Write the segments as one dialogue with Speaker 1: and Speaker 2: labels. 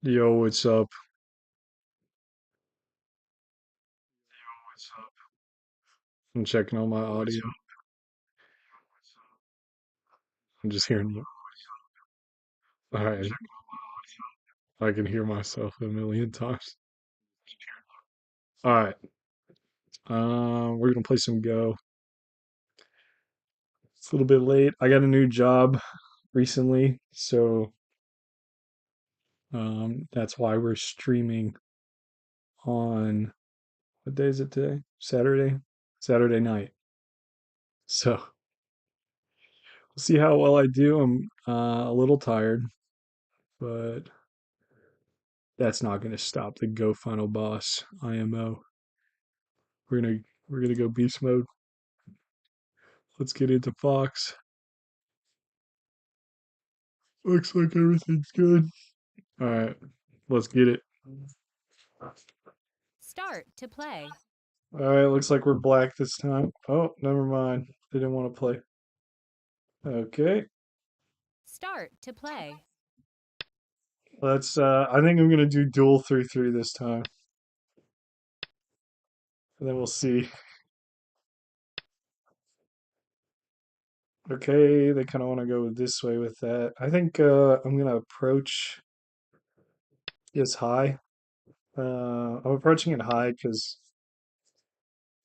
Speaker 1: Yo, what's up? I'm checking on my audio. I'm just hearing you. All right, I can hear myself a million times. All right, we're gonna play some Go. It's a little bit late. I got a new job recently, so that's why we're streaming on what day is it today? Saturday, Saturday night. So we'll see how well I do. I'm a little tired, but that's not gonna stop the Go Final Boss IMO. We're gonna we're gonna go beast mode. Let's get into Fox. Looks like everything's good. All right, let's get it.
Speaker 2: Start to play.
Speaker 1: All right, looks like we're black this time. Oh, never mind. They didn't want to play. Okay,
Speaker 2: Start to play.
Speaker 1: let's. I think I'm gonna do duel 3-3 this time, and then we'll see. Okay, they kind of want to go this way with that. I think I'm gonna approach this high. I'm approaching it high because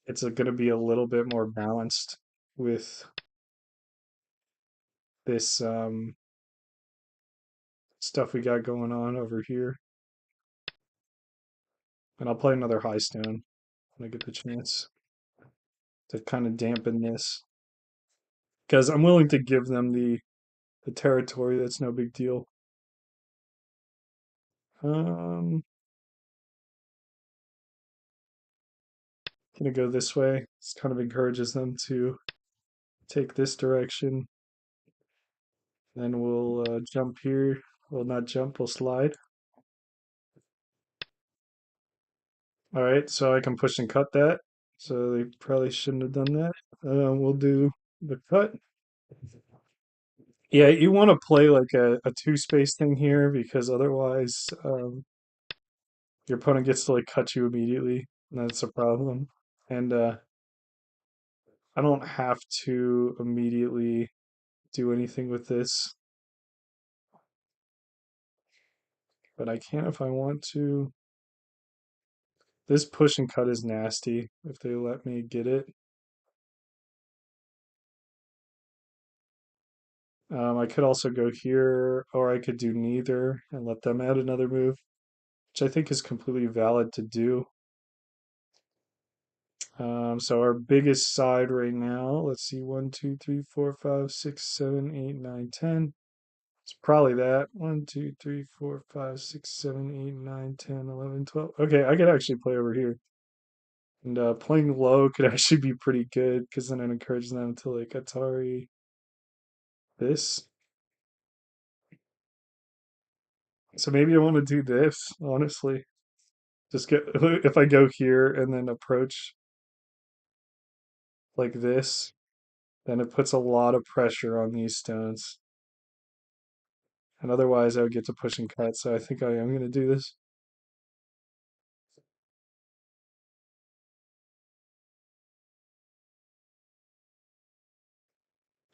Speaker 1: it's gonna be a little bit more balanced with this stuff we got going on over here. And I'll play another high stone when I get the chance to kind of dampen this. Because I'm willing to give them the territory, that's no big deal. Um, gonna go this way. This kind of encourages them to take this direction. Then we'll jump here. Well, not jump, we'll slide. All right, so I can push and cut that. So they probably shouldn't have done that. We'll do the cut. Yeah, you want to play like a two space thing here because otherwise your opponent gets to like cut you immediately, and that's a problem. And I don't have to immediately do anything with this, but I can if I want to. This push and cut is nasty if they let me get it. I could also go here, or I could do neither and let them add another move, which I think is completely valid to do. So our biggest side right now, let's see, 1, 2, 3, 4, 5, 6, 7, 8, 9, 10. It's probably that. 1, 2, 3, 4, 5, 6, 7, 8, 9, 10, 11, 12. Okay, I could actually play over here. And playing low could actually be pretty good because then it encourages them to like Atari this. So maybe I want to do this, honestly. Just get if I go here and then approach like this, then it puts a lot of pressure on these stones. And otherwise I would get to push and cut. So I think I am going to do this.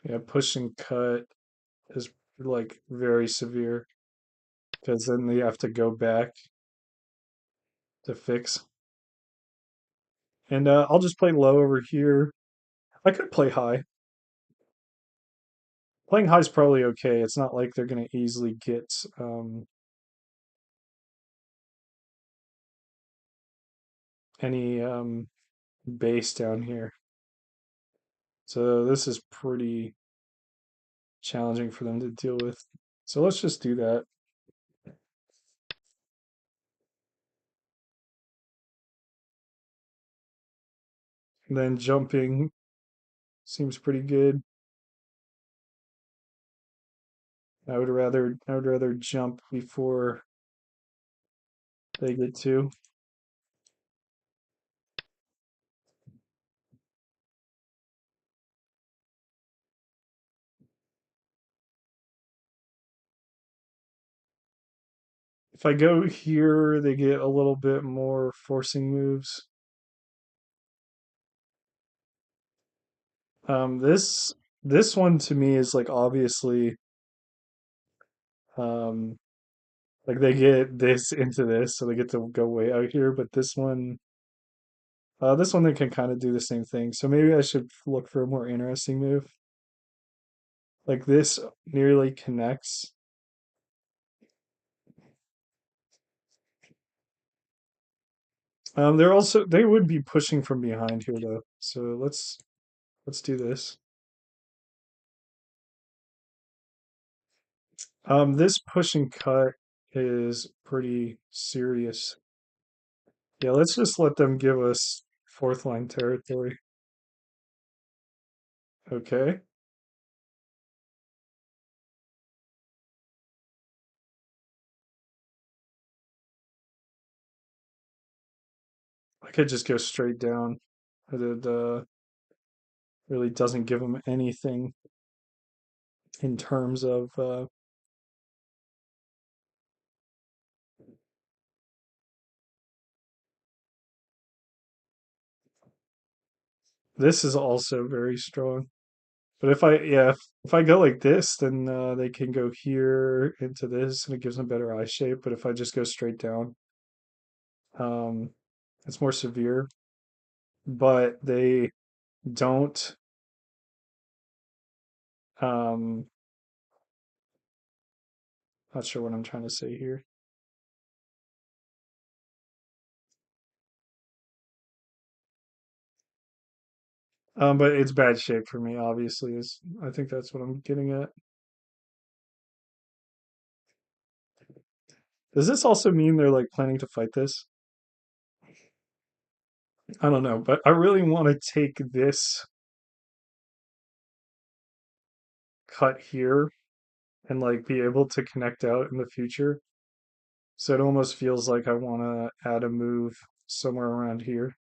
Speaker 1: Yeah, push and cut is like very severe because then they have to go back to fix. And I'll just play low over here. I could play high. Playing high is probably okay. It's not like they're going to easily get any base down here. So this is pretty challenging for them to deal with. So let's just do that. And then jumping seems pretty good. I would rather jump before they get to. If I go here, they get a little bit more forcing moves. This one to me is like obviously um like they get this into this, so they get to go way out here. But this one they can kind of do the same thing. So maybe I should look for a more interesting move. Like this nearly connects. They would be pushing from behind here though. So let's do this. This push and cut is pretty serious. Yeah, let's just let them give us fourth line territory. Okay. I could just go straight down. It really doesn't give them anything in terms of this is also very strong. But if I go like this, then they can go here into this, and it gives them better eye shape. But if I just go straight down, um, it's more severe. But they don't. Um, Not sure what I'm trying to say here. But it's bad shape for me. Obviously, is I think that's what I'm getting at. Does this also mean they're like planning to fight this? I don't know, but I really want to take this cut here and like be able to connect out in the future. So it almost feels like I want to add a move somewhere around here.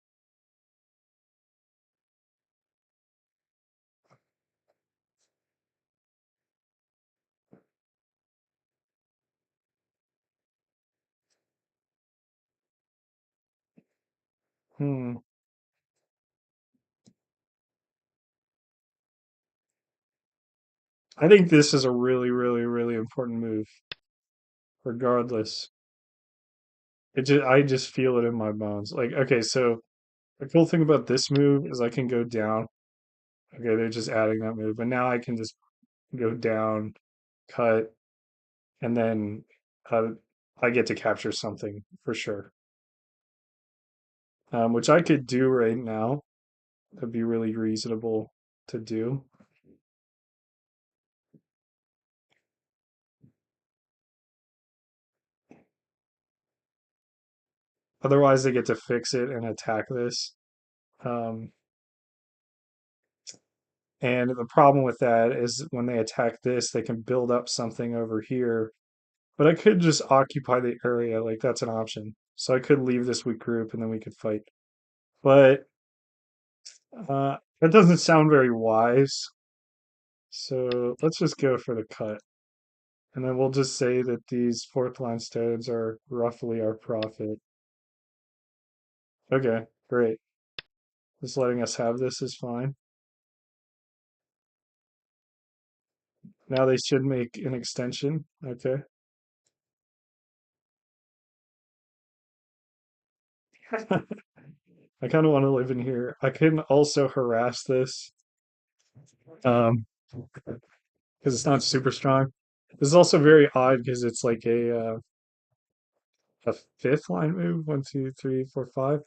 Speaker 1: Hmm. I think this is a really, really, really important move, regardless. I just feel it in my bones. Like, okay, so the cool thing about this move is I can go down. Okay, they're just adding that move, but now I can just go down, cut, and then uh, I get to capture something for sure. Which I could do right now. That'd be really reasonable to do. Otherwise, they get to fix it and attack this. Um, and the problem with that is when they attack this, they can build up something over here. But I could just occupy the area, like that's an option. So I could leave this weak group and then we could fight. But that doesn't sound very wise. So let's just go for the cut. And then we'll just say that these fourth line stones are roughly our profit. Okay, great. Just letting us have this is fine. Now they should make an extension. Okay. I kind of want to live in here. I can also harass this um, because it's not super strong. This is also very odd because it's like a fifth line move. One, two, three, four, five.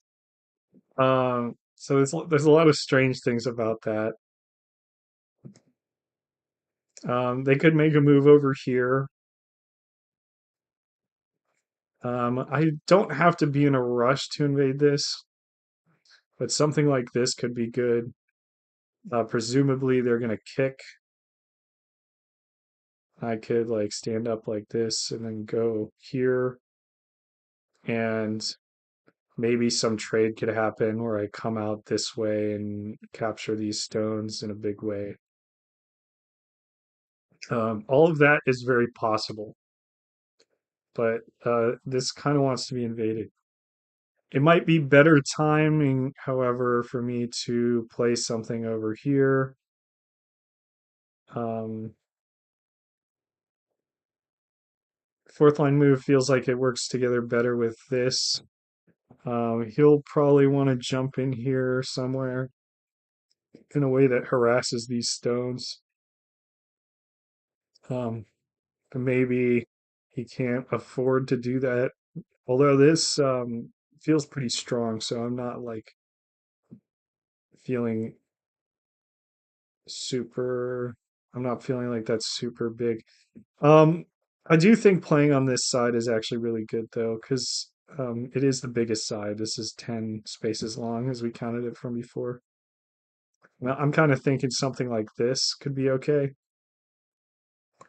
Speaker 1: So there's a lot of strange things about that. They could make a move over here. I don't have to be in a rush to invade this, but something like this could be good. Presumably, they're gonna kick. I could like stand up like this and then go here, and maybe some trade could happen where I come out this way and capture these stones in a big way. All of that is very possible. but this kind of wants to be invaded. It might be better timing, however, for me to play something over here. Um, Fourth line move feels like it works together better with this. He'll probably want to jump in here somewhere in a way that harasses these stones. Um, Maybe he can't afford to do that. Although this feels pretty strong, so I'm not like feeling super. I'm not feeling like that's super big. Um, I do think playing on this side is actually really good though, because it is the biggest side. This is 10 spaces long as we counted it from before. Now, I'm kind of thinking something like this could be okay.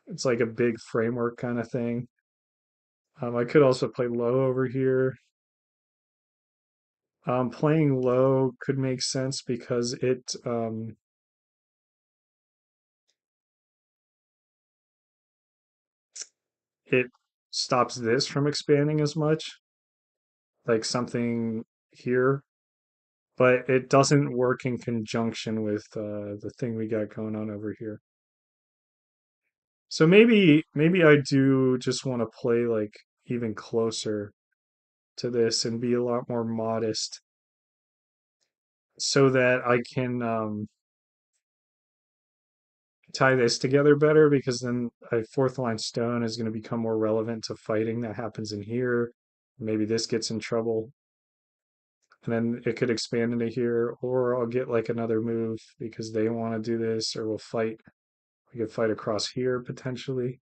Speaker 1: It's like a big framework kind of thing. I could also play low over here. Playing low could make sense because it stops this from expanding as much, like something here, but it doesn't work in conjunction with the thing we got going on over here. So maybe I do just want to play like even closer to this and be a lot more modest so that I can tie this together better because then a fourth line stone is going to become more relevant to fighting that happens in here. Maybe this gets in trouble and then it could expand into here, or I'll get like another move because they want to do this, or we'll fight. We could fight across here potentially.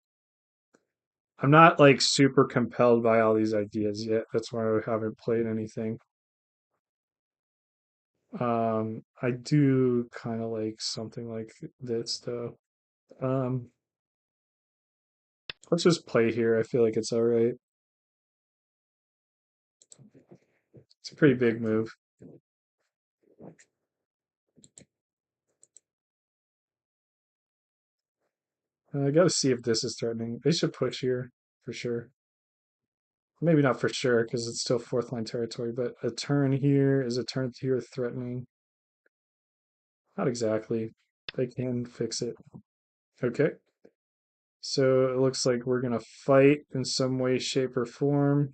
Speaker 1: I'm not like super compelled by all these ideas yet. That's why I haven't played anything. I do kind of like something like this though. Um, let's just play here. I feel like it's all right. It's a pretty big move. I got to see if this is threatening. They should push here for sure. Maybe not for sure because it's still fourth line territory, but a turn here is a turn here threatening. Not exactly. They can fix it. Okay. So it looks like we're going to fight in some way, shape, or form.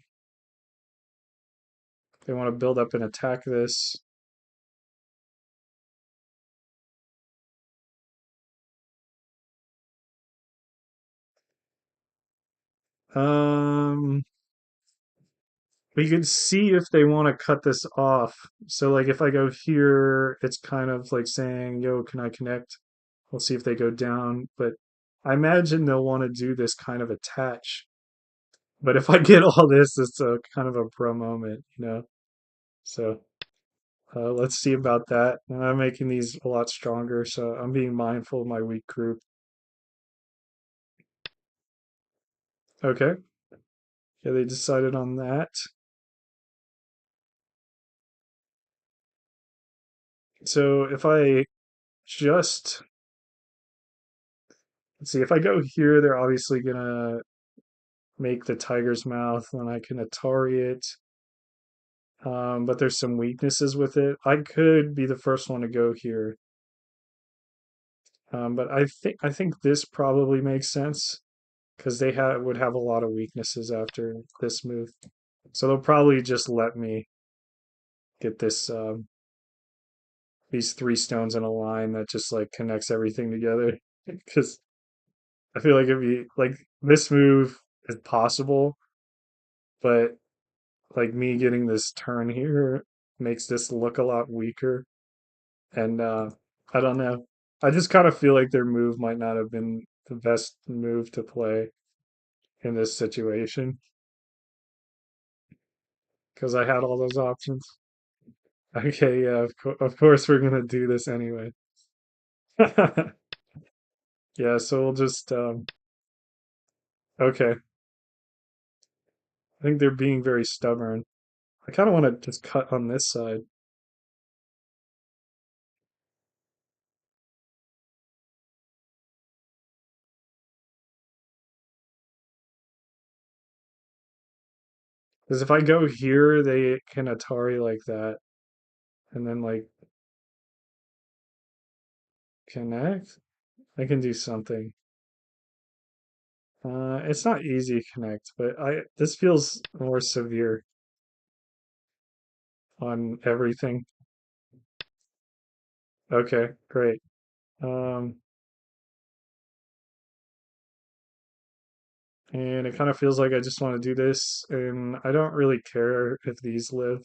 Speaker 1: They want to build up and attack this. Um, we could see if they want to cut this off. So like if I go here, it's kind of like saying, yo, can I connect? We'll see if they go down. But I imagine they'll want to do this kind of attach. But if I get all this, it's a kind of a pro moment, you know? So let's see about that. And I'm making these a lot stronger, so I'm being mindful of my weak group. Okay. Yeah, they decided on that. So if I just let's see, if I go here, they're obviously gonna make the tiger's mouth, and I can Atari it. But there's some weaknesses with it. I could be the first one to go here. But I think this probably makes sense because they would have a lot of weaknesses after this move. So they'll probably just let me get this these three stones in a line that just like connects everything together. Because I feel like if you like this move is possible, but like me getting this turn here makes this look a lot weaker. And I don't know. I just kind of feel like their move might not have been the best move to play in this situation because I had all those options. Okay, yeah, of course we're gonna do this anyway. Yeah, so we'll just okay. I think they're being very stubborn. I kind of want to just cut on this side. Because if I go here, they can Atari like that, and then like connect. I can do something. It's not easy to connect, but I this feels more severe on everything. Okay, great. Um, and it kind of feels like I just want to do this, and I don't really care if these live.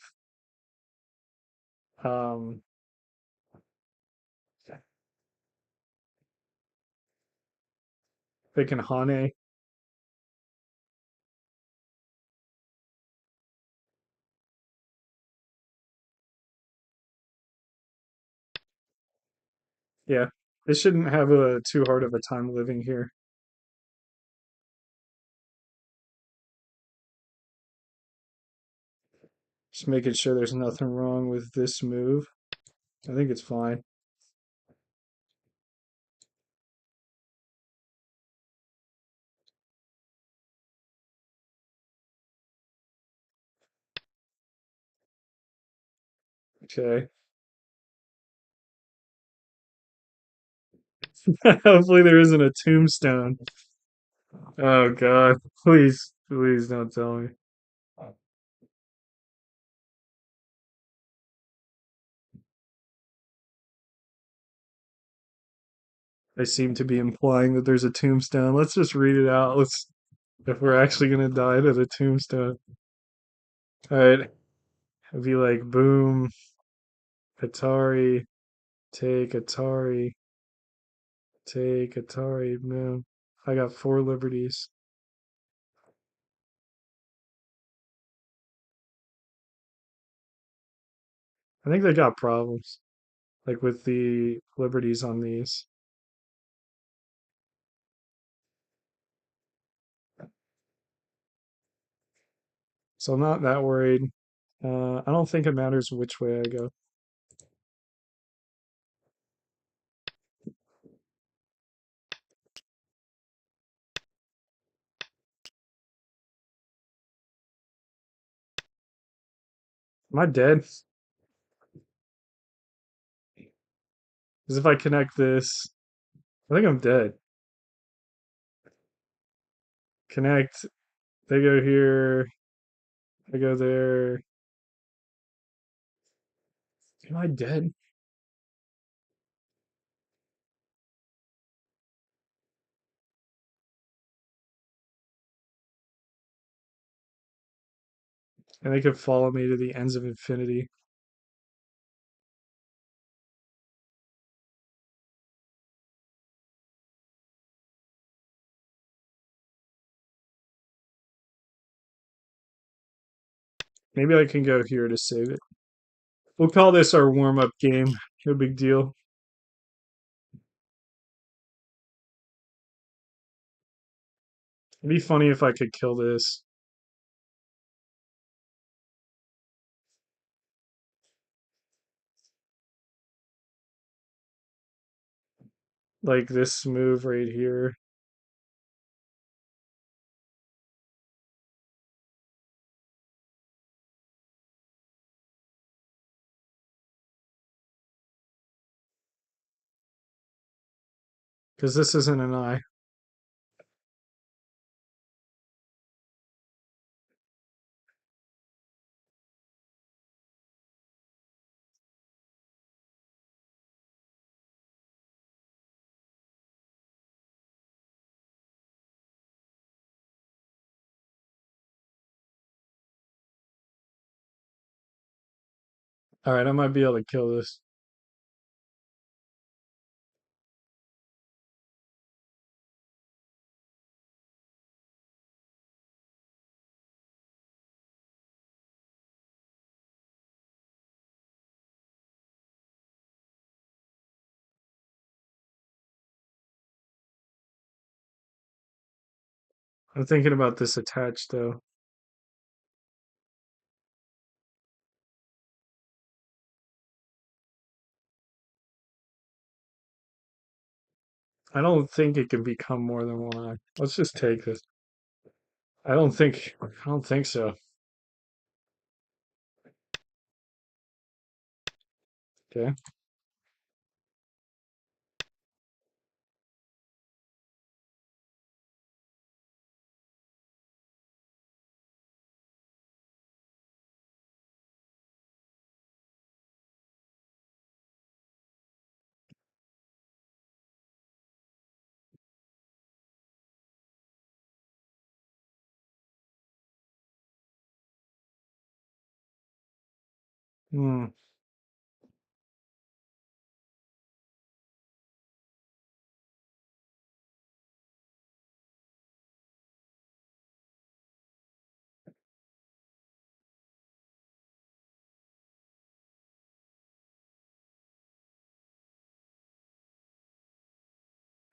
Speaker 1: Um, they can Hane. Yeah, they shouldn't have a too hard of a time living here. Just making sure there's nothing wrong with this move. I think it's fine. Okay. Hopefully there isn't a tombstone. Oh God. Please, please don't tell me. They seem to be implying that there's a tombstone. Let's just read it out. Let's if we're actually gonna die to the tombstone. All right. It'd be like boom, Atari, take Atari, take Atari, boom. I got four liberties. I think they got problems, like with the liberties on these. So I'm not that worried. I don't think it matters which way I go. Am I dead? Because if I connect this, I think I'm dead. Connect. They go here. I go there. Am I dead? And they could follow me to the ends of infinity. Maybe I can go here to save it. We'll call this our warm-up game. No big deal. It'd be funny if I could kill this. Like this move right here. Because this isn't an eye. Alright, I might be able to kill this. I'm thinking about this attached though. I don't think it can become more than one eye. Let's just take this. I don't think so. Okay. Hmm.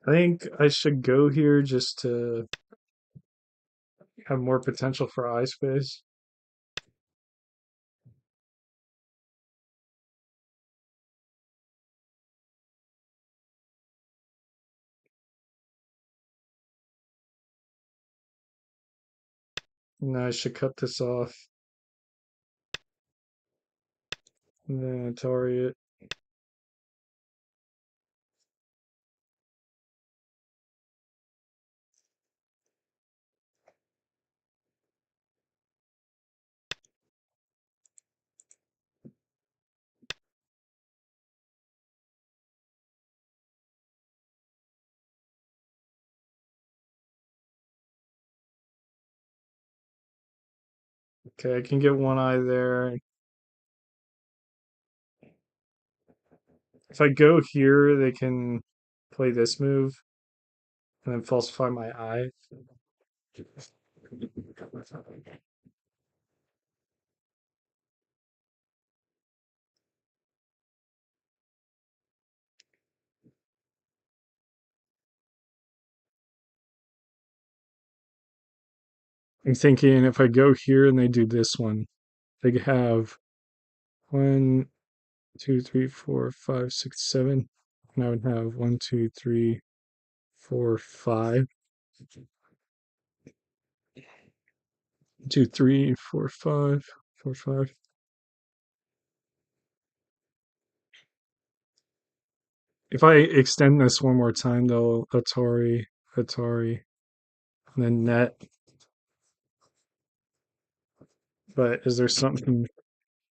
Speaker 1: I think I should go here just to have more potential for eye space. And I should cut this off and then Atari it. Okay, I can get one eye there. If I go here, they can play this move and then falsify my eye. I'm thinking if I go here and they do this one, they have 1, 2, 3, 4, 5, 6, 7. And I would have 1, 2, 3, 4, 5. 2, 3, 4, 5, 4, 5. If I extend this one more time, though, Atari, and then net. But is there something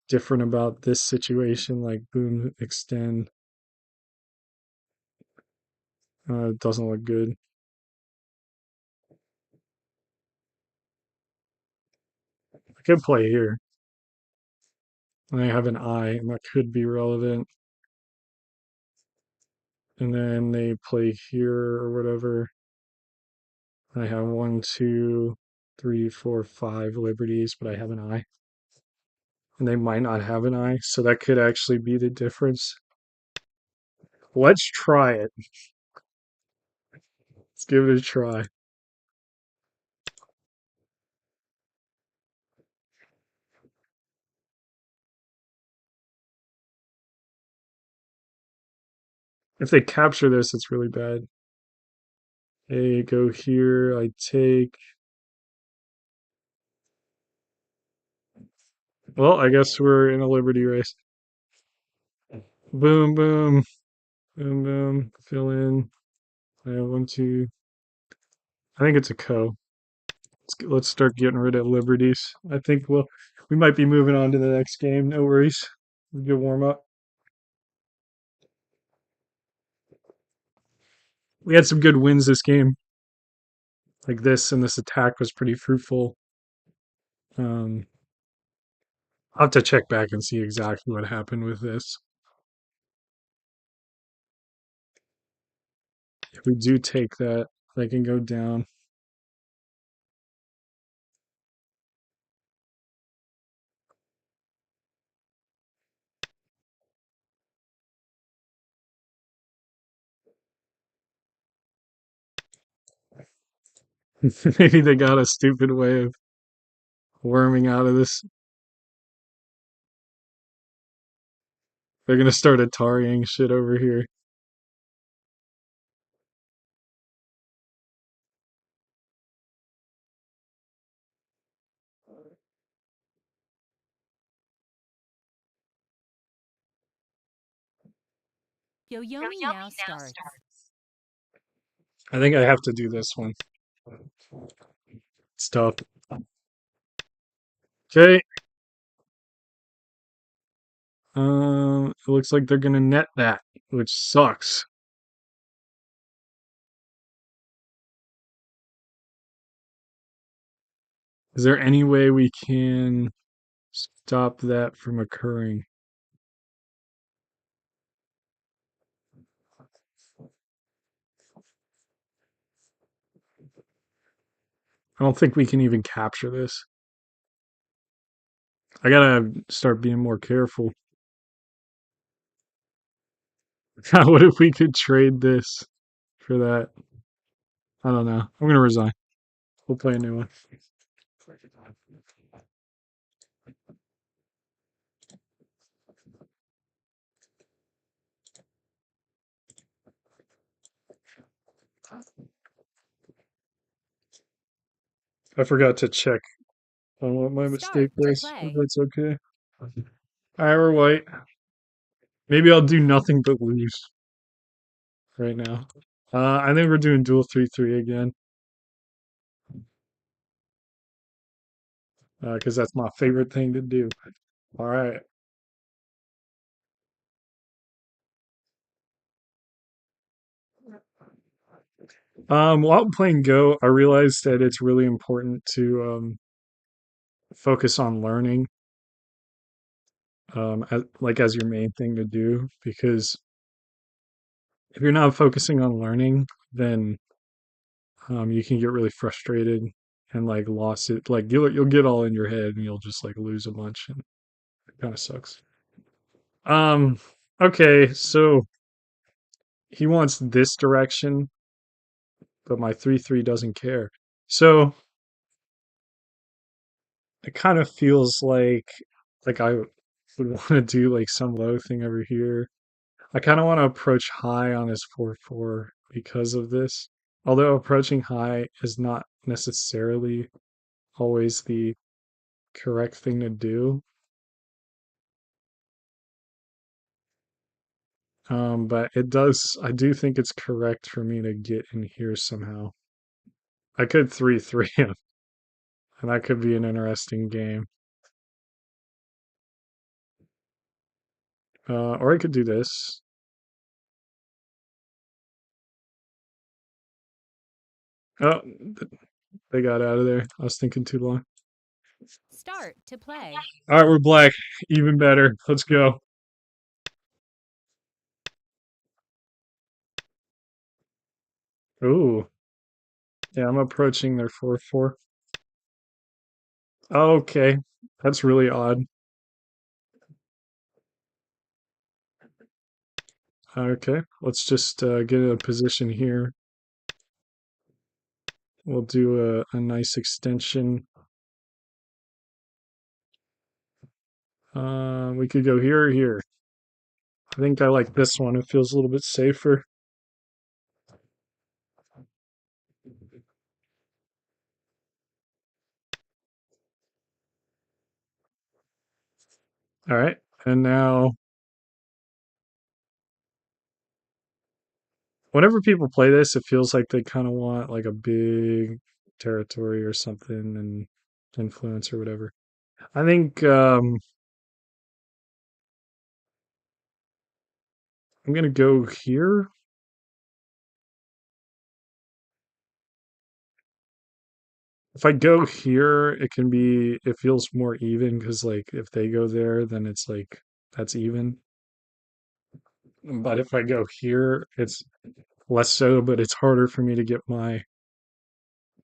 Speaker 1: different about this situation? Like boom, extend. It doesn't look good. I could play here. And I have an eye, and that could be relevant. And then they play here or whatever. I have 1, 2, 3, 4, 5 liberties, but I have an eye. And they might not have an eye, so that could actually be the difference. Let's try it. Let's give it a try. If they capture this, it's really bad. They go here, I take. Well, I guess we're in a liberty race. Boom, boom, boom, boom. Fill in. I have 1, 2. I think it's a co. Let's start getting rid of liberties. I think we might be moving on to the next game. No worries. Good warm up. We had some good wins this game. Like this, and this attack was pretty fruitful. Um, I'll have to check back and see exactly what happened with this. If we do take that, they can go down. Maybe they got a stupid way of worming out of this. They're gonna start Atariing shit over here.
Speaker 2: Yoyomi now starts.
Speaker 1: I think I have to do this one. It's tough. Okay. It looks like they're gonna net that, which sucks. Is there any way we can stop that from occurring? I don't think we can even capture this. I gotta start being more careful. What if we could trade this for that? I don't know. I'm gonna resign. We'll play a new one. I forgot to check on what my mistake
Speaker 2: Start to
Speaker 1: was. If
Speaker 2: play.
Speaker 1: that's okay. All right, we're white. Maybe I'll do nothing but lose right now. I think we're doing dual 3-3 again. Because that's my favorite thing to do. All right. While playing Go, I realized that it's really important to focus on learning, as your main thing to do. Because if you're not focusing on learning, then you can get really frustrated and like lost it. Like you'll get all in your head and you'll just like lose a bunch, and it kind of sucks. Um. Okay, so he wants this direction, but my 3-3 doesn't care. So it kind of feels like I would want to do like some low thing over here. I kind of want to approach high on his 4-4 because of this. Although approaching high is not necessarily always the correct thing to do. But I do think it's correct for me to get in here somehow. I could 3-3 him, and that could be an interesting game. Or I could do this. Oh, they got out of there. I was thinking too long.
Speaker 2: Start to play.
Speaker 1: All right, we're black. Even better. Let's go. Ooh, yeah, I'm approaching their 4-4. Okay, that's really odd. Okay, let's just get in a position here. We'll do a nice extension. We could go here or here. I think I like this one. It feels a little bit safer. All right, and now whenever people play this, it feels like they kind of want like a big territory or something and influence or whatever. I think I'm gonna go here. If I go here, it feels more even because like if they go there, then it's like that's even. But if I go here, it's less so, but it's harder for me to get my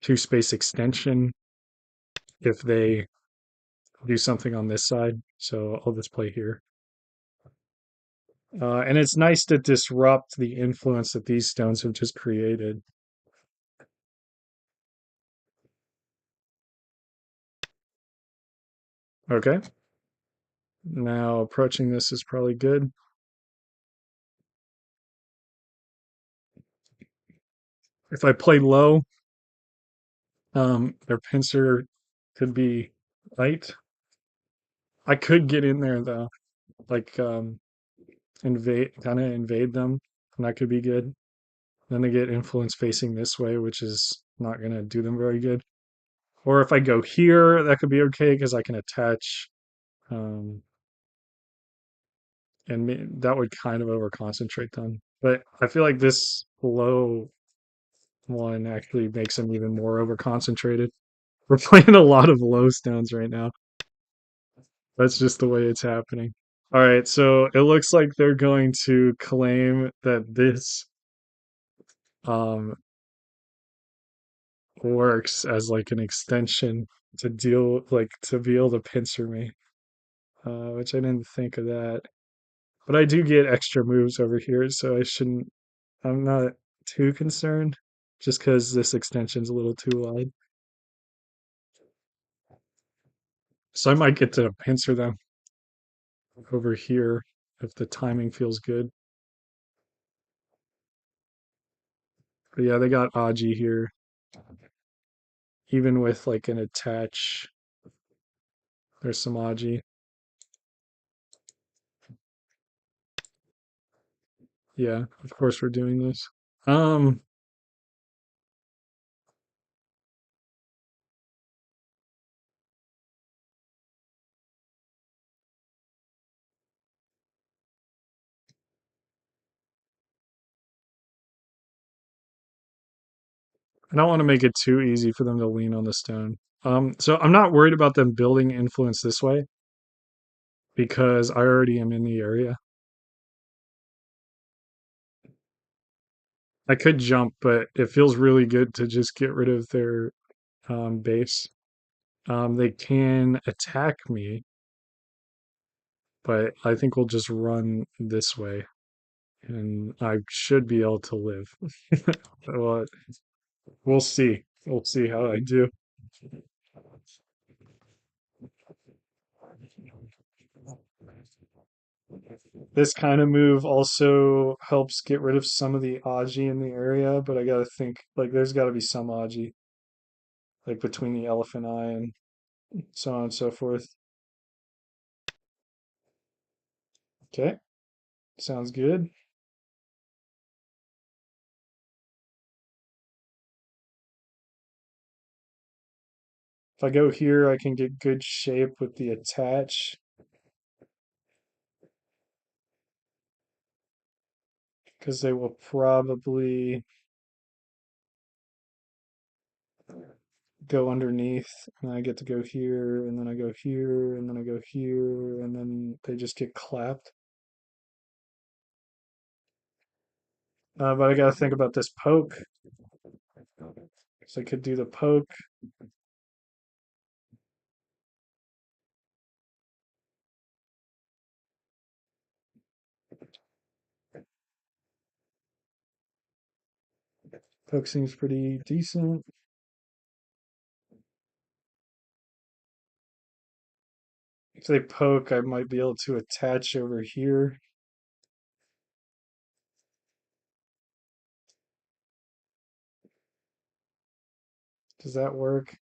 Speaker 1: two space extension if they do something on this side. So I'll just play here. And it's nice to disrupt the influence that these stones have just created. Okay. Now approaching this is probably good. If I play low, their pincer could be light. I could get in there though, like invade them, and that could be good. Then they get influence facing this way, which is not gonna do them very good. Or if I go here, that could be okay because I can attach, um, and that would kind of over concentrate them. But I feel like this low one actually makes them even more over concentrated. We're playing a lot of low stones right now. That's just the way it's happening. All right, so it looks like they're going to claim that this um works as like an extension to deal like to be able to pincer me, which I didn't think of that. But I do get extra moves over here, so I shouldn't. I'm not too concerned, just because this extension's a little too wide. So I might get to pincer them over here if the timing feels good. But yeah, they got Aji here, even with like an attach. There's some Aji. Yeah, of course we're doing this. Um, I don't want to make it too easy for them to lean on the stone. So I'm not worried about them building influence this way because I already am in the area. I could jump, but it feels really good to just get rid of their base. They can attack me, but I think we'll just run this way, and I should be able to live. Well, we'll see. We'll see how I do. This kind of move also helps get rid of some of the Aji in the area, but I gotta think like there's gotta be some Aji, like between the elephant eye and so on and so forth. Okay, sounds good. If I go here, I can get good shape with the attach because they will probably go underneath, and I get to go here, and then I go here, and then I go here, and then they just get clapped. But I gotta think about this poke. So I could do the poke. Poke seems pretty decent. If they poke, I might be able to attach over here. Does that work?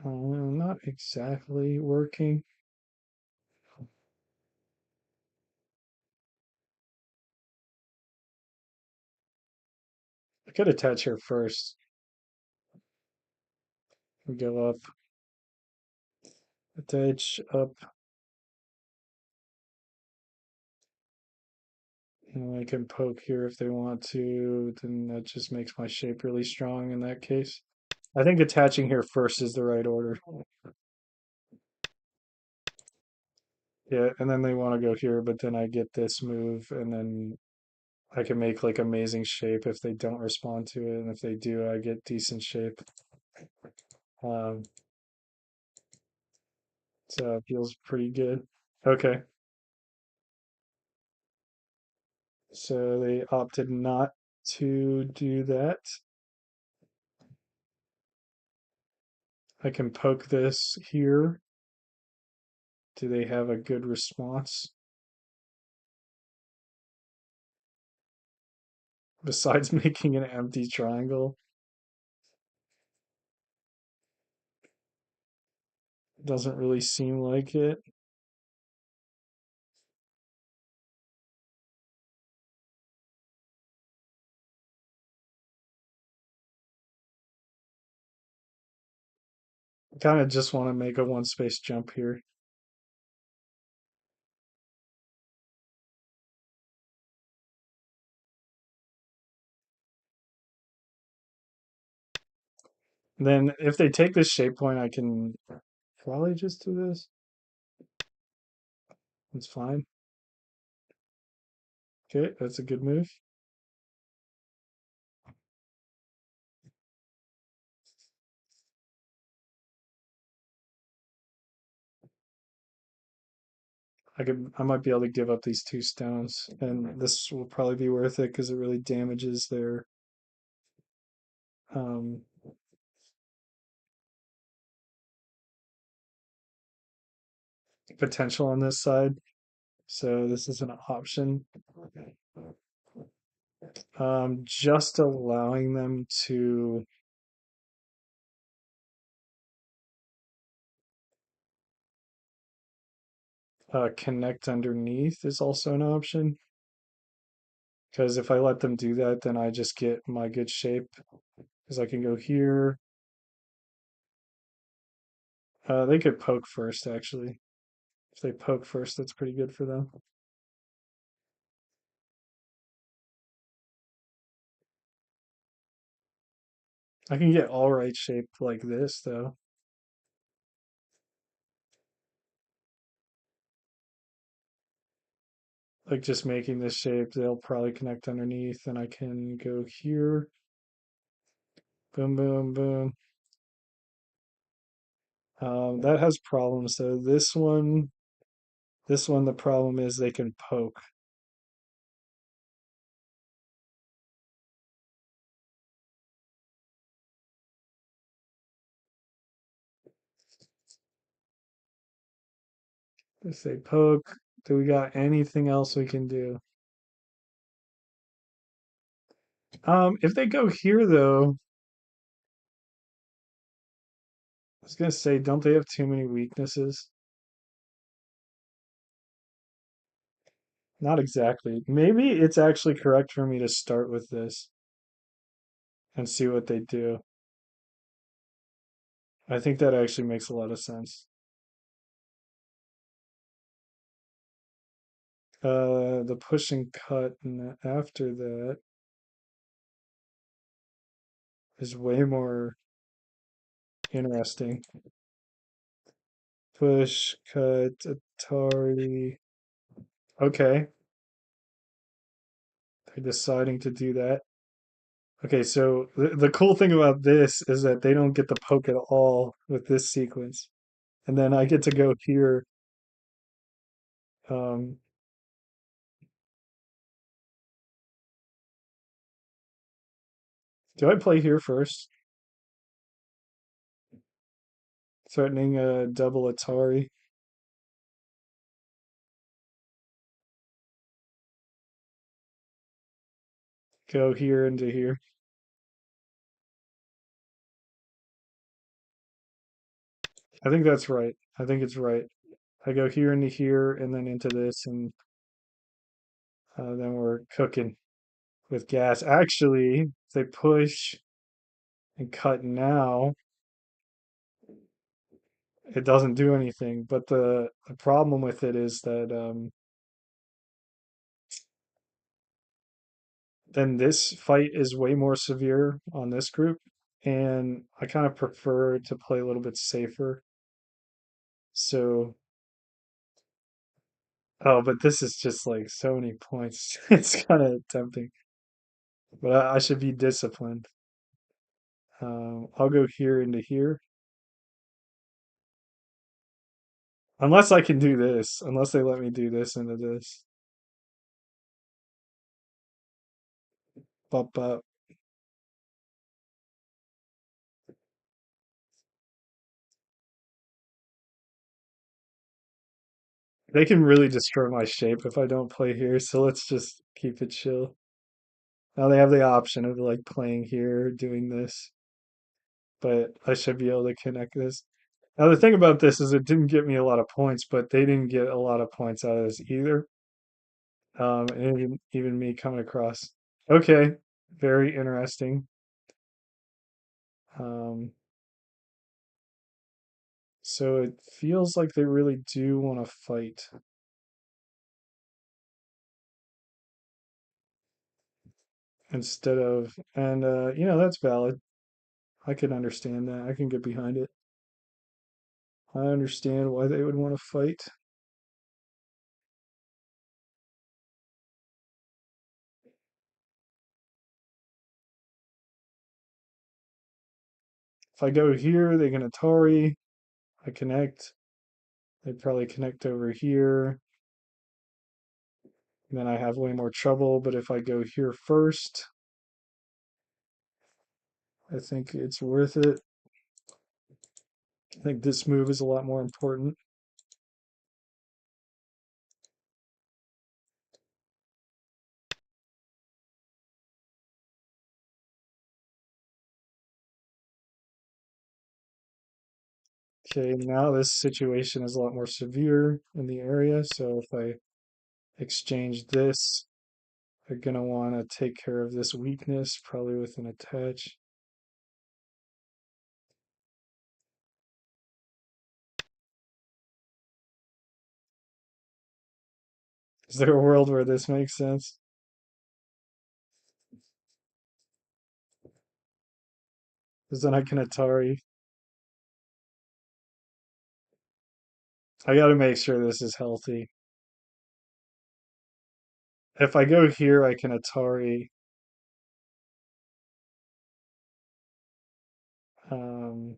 Speaker 1: Not exactly working. I could attach here first. We go up, attach up, and I can poke here if they want to. Then that just makes my shape really strong in that case. I think attaching here first is the right order. Yeah, and then they want to go here, but then I get this move, and then I can make like amazing shape if they don't respond to it, and if they do, I get decent shape. Um, so it feels pretty good. Okay, so they opted not to do that. I can poke this here. Do they have a good response? Besides making an empty triangle, doesn't really seem like it. Kind of just want to make a one space jump here. Then if they take this shape point, I can probably just do this. It's fine. Okay, that's a good move. I might be able to give up these two stones, and this will probably be worth it because it really damages their um, potential on this side. So this is an option. Just allowing them to connect underneath is also an option. Because if I let them do that, then I just get my good shape. Because I can go here. They could poke first, actually. If they poke first, that's pretty good for them. I can get all right shaped like this, though. Like just making this shape, they'll probably connect underneath, and I can go here. Boom, boom, boom. That has problems. So this one, the problem is they can poke. If they poke, do we got anything else we can do? If they go here though, I was gonna say, don't they have too many weaknesses? Not exactly. Maybe it's actually correct for me to start with this and see what they do. I think that actually makes a lot of sense. The push and cut, and after that is way more interesting. Push, cut, Atari. Okay, they're deciding to do that. Okay, so the cool thing about this is that they don't get the poke at all with this sequence. And then I get to go here. Um, do I play here first? Threatening a double Atari. Go here into here. I think that's right. I think it's right. I go here into here and then into this, and then we're cooking with gas. Actually, if they push and cut now, it doesn't do anything. But the problem with it is that then this fight is way more severe on this group, and I kind of prefer to play a little bit safer. So, oh, but this is just like so many points. It's kind of tempting, but I should be disciplined. I'll go here into here. Unless I can do this, unless they let me do this into this. Bop, bop. They can really destroy my shape if I don't play here, so let's just keep it chill. Now they have the option of like playing here, doing this, but I should be able to connect this. Now the thing about this is it didn't get me a lot of points, but they didn't get a lot of points out of this either. And even me coming across. Okay, very interesting. Um, So it feels like they really do want to fight instead of, and that's valid. I can understand that. I can get behind it. I understand why they would want to fight. If I go here, they can Atari. I connect. They probably connect over here. Then I have way more trouble. But if I go here first, I think it's worth it. I think this move is a lot more important. Okay, now this situation is a lot more severe in the area. So if I exchange this, they're going to want to take care of this weakness, probably with an attach. Is there a world where this makes sense? Because then I can Atari. I got to make sure this is healthy. If I go here, I can Atari. Um,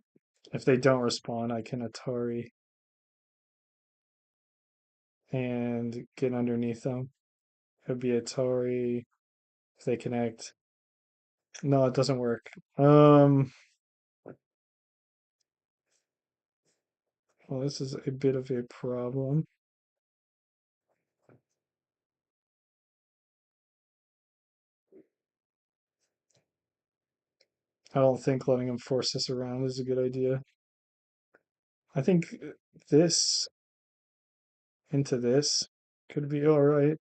Speaker 1: if they don't respond, I can Atari and get underneath them. It would be Atari if they connect. No, it doesn't work. Well, this is a bit of a problem. I don't think letting them force this around is a good idea. I think this into this could be all right.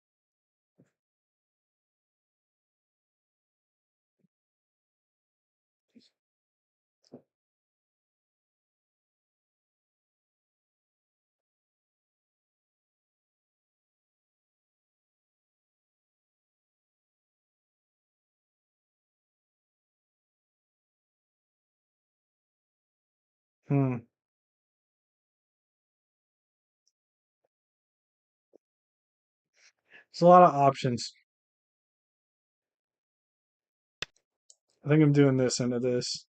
Speaker 1: Hmm. There's a lot of options. I think I'm doing this into this.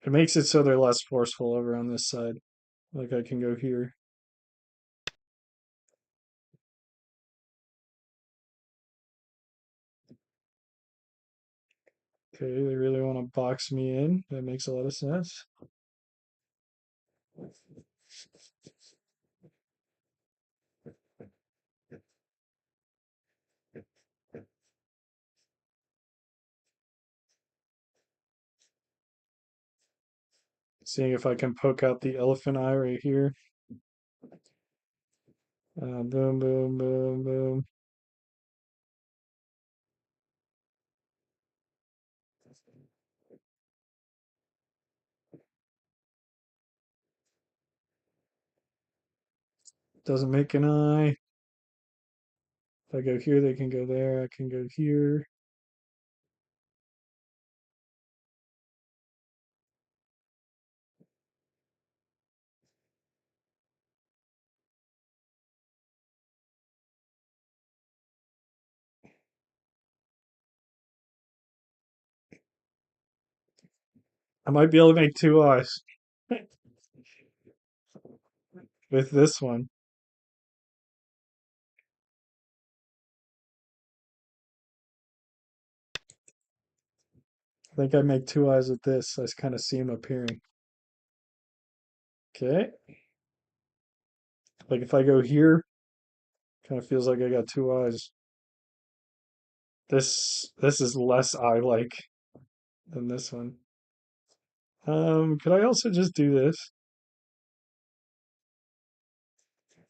Speaker 1: It makes it so they're less forceful over on this side. Like I can go here. Okay, they really want to box me in. That makes a lot of sense. Seeing if I can poke out the elephant eye right here. Boom, boom, boom, boom. Doesn't make an eye. If I go here, they can go there. I can go here. I might be able to make two eyes with this one. I think I make two eyes with this. I kind of see them appearing. Okay. Like if I go here, kind of feels like I got two eyes. This is less eye-like than this one. Could I also just do this?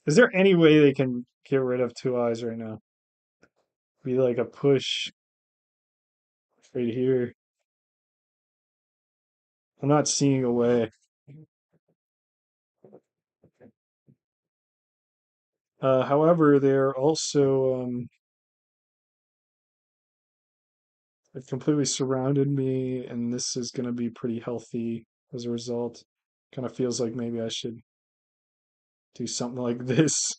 Speaker 1: Is there any way they can get rid of two eyes right now. Be like a push right here. I'm not seeing a way. However, they're also they've completely surrounded me, and this is going to be pretty healthy as a result. Kind of feels like maybe I should do something like this.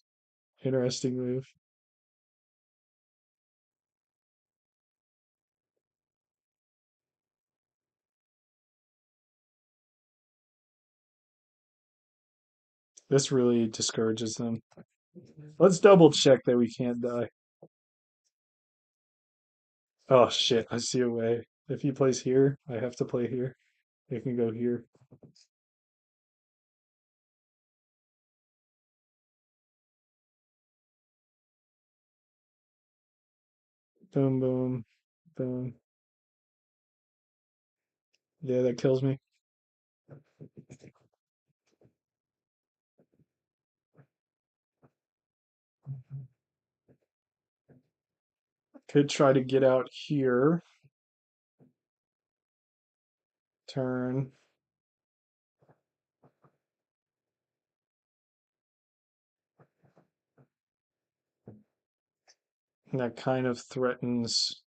Speaker 1: Interesting move. This really discourages them. Let's double check that we can't die. Oh shit, I see a way. If he plays here, I have to play here. They can go here. Boom, boom, boom. Yeah, that kills me. Could try to get out here. Turn. And that kind of threatens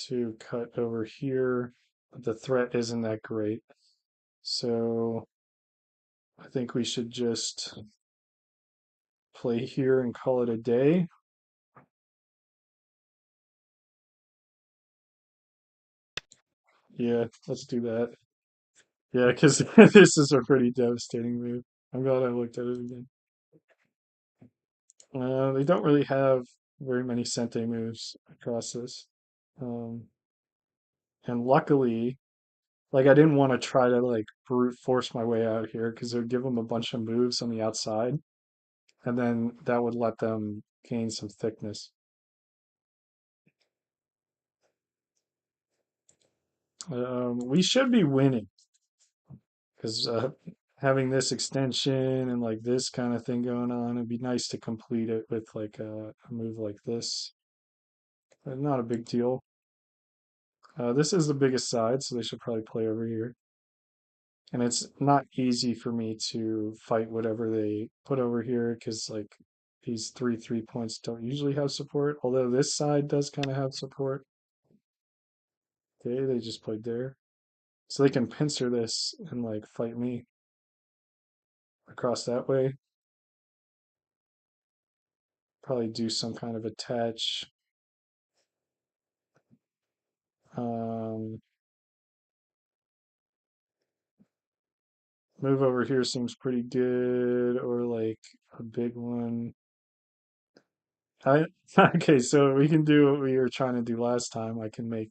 Speaker 1: to cut over here. But the threat isn't that great. So I think we should just play here and call it a day. Yeah, let's do that. Yeah, because this is a pretty devastating move. I'm glad I looked at it again. They don't really have very many Sente moves across this. Um, and luckily, like I didn't want to try to like brute force my way out here because it would give them a bunch of moves on the outside, and then that would let them gain some thickness. We should be winning because having this extension and like this kind of thing going on, it'd be nice to complete it with like a move like this. But not a big deal. This is the biggest side, so they should probably play over here. And it's not easy for me to fight whatever they put over here because like these 3 3 points don't usually have support, although this side does kind of have support. Okay, they just played there. So they can pincer this and like fight me across that way. Probably do some kind of attach. Um, Move over here seems pretty good, or like a big one. I okay, so we can do what we were trying to do last time. I can make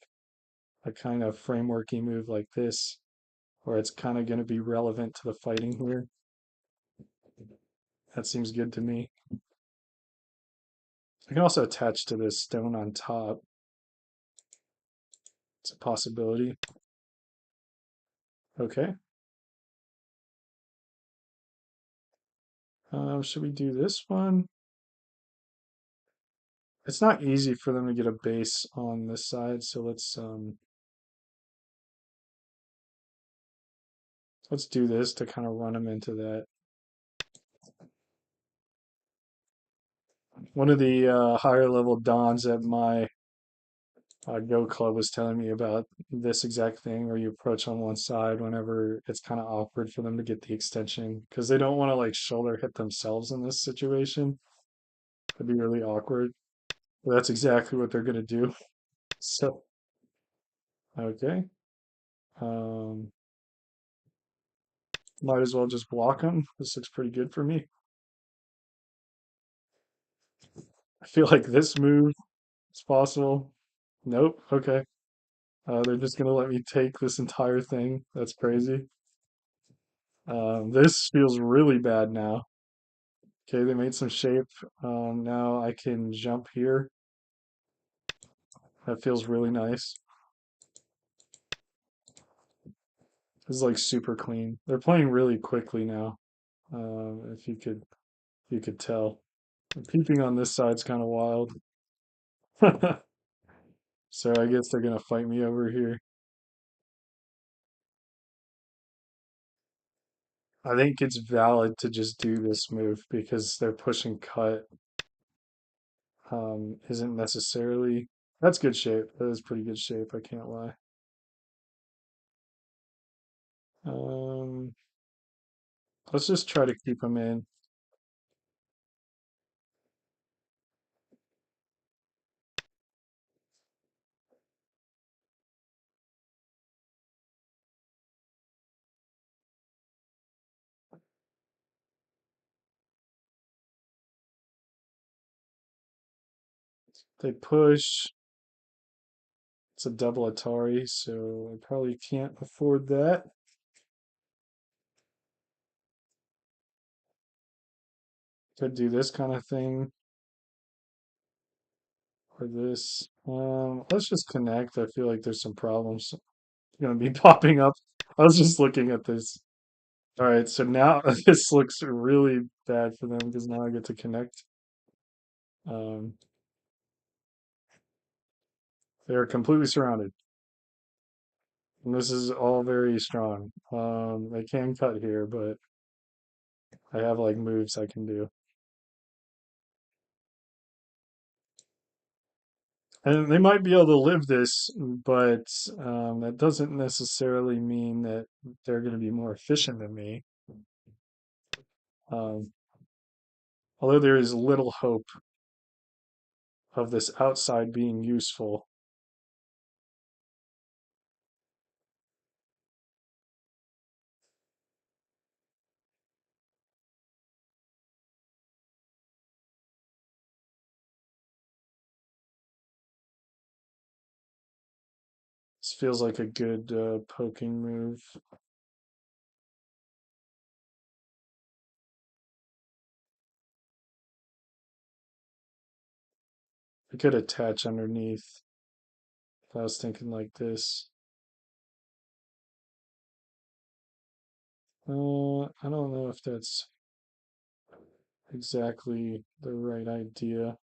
Speaker 1: a kind of frameworky move like this, where it's kind of going to be relevant to the fighting here. That seems good to me. I can also attach to this stone on top. It's a possibility. Okay. Should we do this one? It's not easy for them to get a base on this side, so let's do this to kind of run them into that. One of the higher level dons at my Go Club was telling me about this exact thing where you approach on one side whenever it's kind of awkward for them to get the extension because they don't want to like shoulder hit themselves in this situation. It'd be really awkward. But that's exactly what they're gonna do. So, okay. Um, might as well just block them. This looks pretty good for me. I feel like this move is possible. Nope. Okay. They're just gonna let me take this entire thing. That's crazy. This feels really bad now. Okay, they made some shape. Now I can jump here. That feels really nice. This is like super clean. They're playing really quickly now. If you could tell. Peeping on this side's kind of wild. So I guess they're gonna fight me over here. I think it's valid to just do this move because their push and cut isn't necessarily. That's good shape. That is pretty good shape. I can't lie. Um, let's just try to keep them in. They push. It's a double Atari, so I probably can't afford that. Could do this kind of thing or this. Let's just connect. I feel like there's some problems going to be popping up. I was just looking at this. All right, so now this looks really bad for them because now I get to connect. Um, they're completely surrounded, and this is all very strong. I can cut here, but I have like moves I can do. And they might be able to live this, but that doesn't necessarily mean that they're going to be more efficient than me. Um, although there is little hope of this outside being useful. This feels like a good poking move. I could attach underneath. I was thinking like this. I don't know if that's exactly the right idea.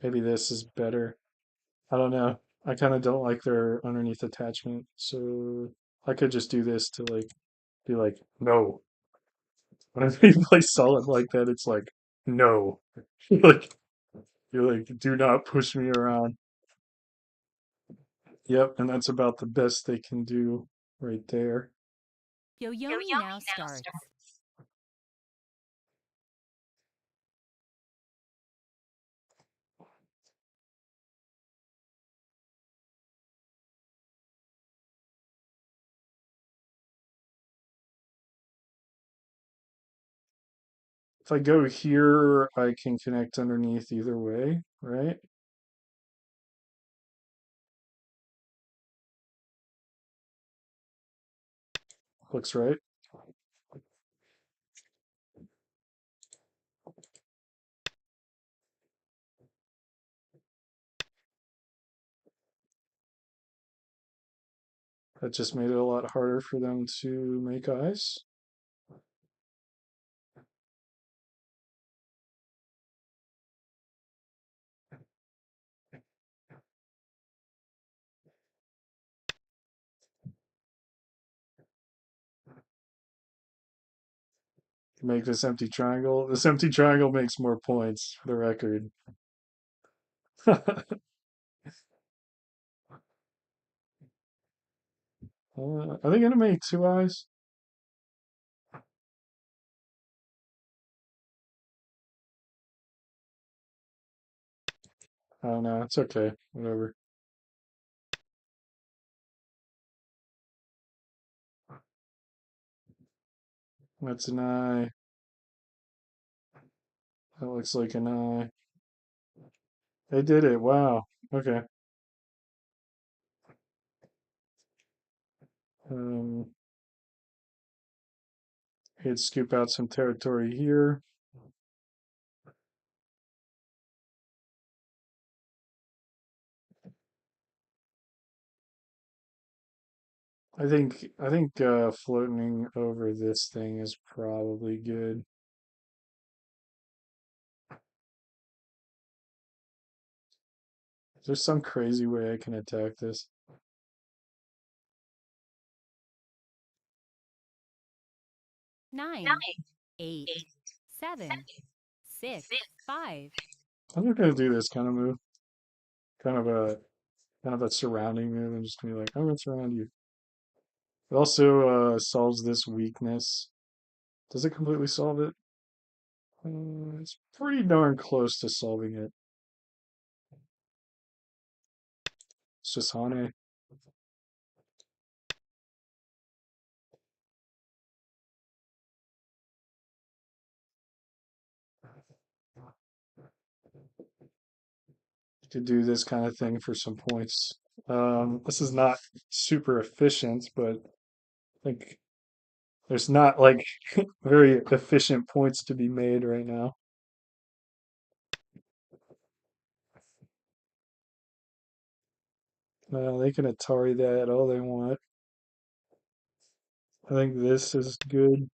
Speaker 1: Maybe this is better. I don't know. I kind of don't like their underneath attachment, so I could just do this to like be like, no. Whenever you play solid like that, it's like, no. Like you're like, do not push me around. Yep, and that's about the best they can do right there.
Speaker 2: Yo-yoing now starts.
Speaker 1: If I go here, I can connect underneath either way, right? Looks right. That just made it a lot harder for them to make eyes. Make this empty triangle. This empty triangle makes more points for the record. Are they gonna make two eyes? I don't know. It's okay. Whatever. That's an eye. That looks like an eye. They did it. Wow. Okay. Um, He'd scoop out some territory here. I think floating over this thing is probably good. Is there some crazy way I can attack this?
Speaker 2: 9, 8, 7, 6, 5.
Speaker 1: I'm not gonna do this kind of move. Kind of a kind of a surrounding move. I'm just gonna be like, I'm gonna surround you. It also solves this weakness. Does it completely solve it? It's pretty darn close to solving it. It's just Hane. To do this kind of thing for some points. This is not super efficient, but I think there's not like very efficient points to be made right now. They can Atari that all they want. I think this is good.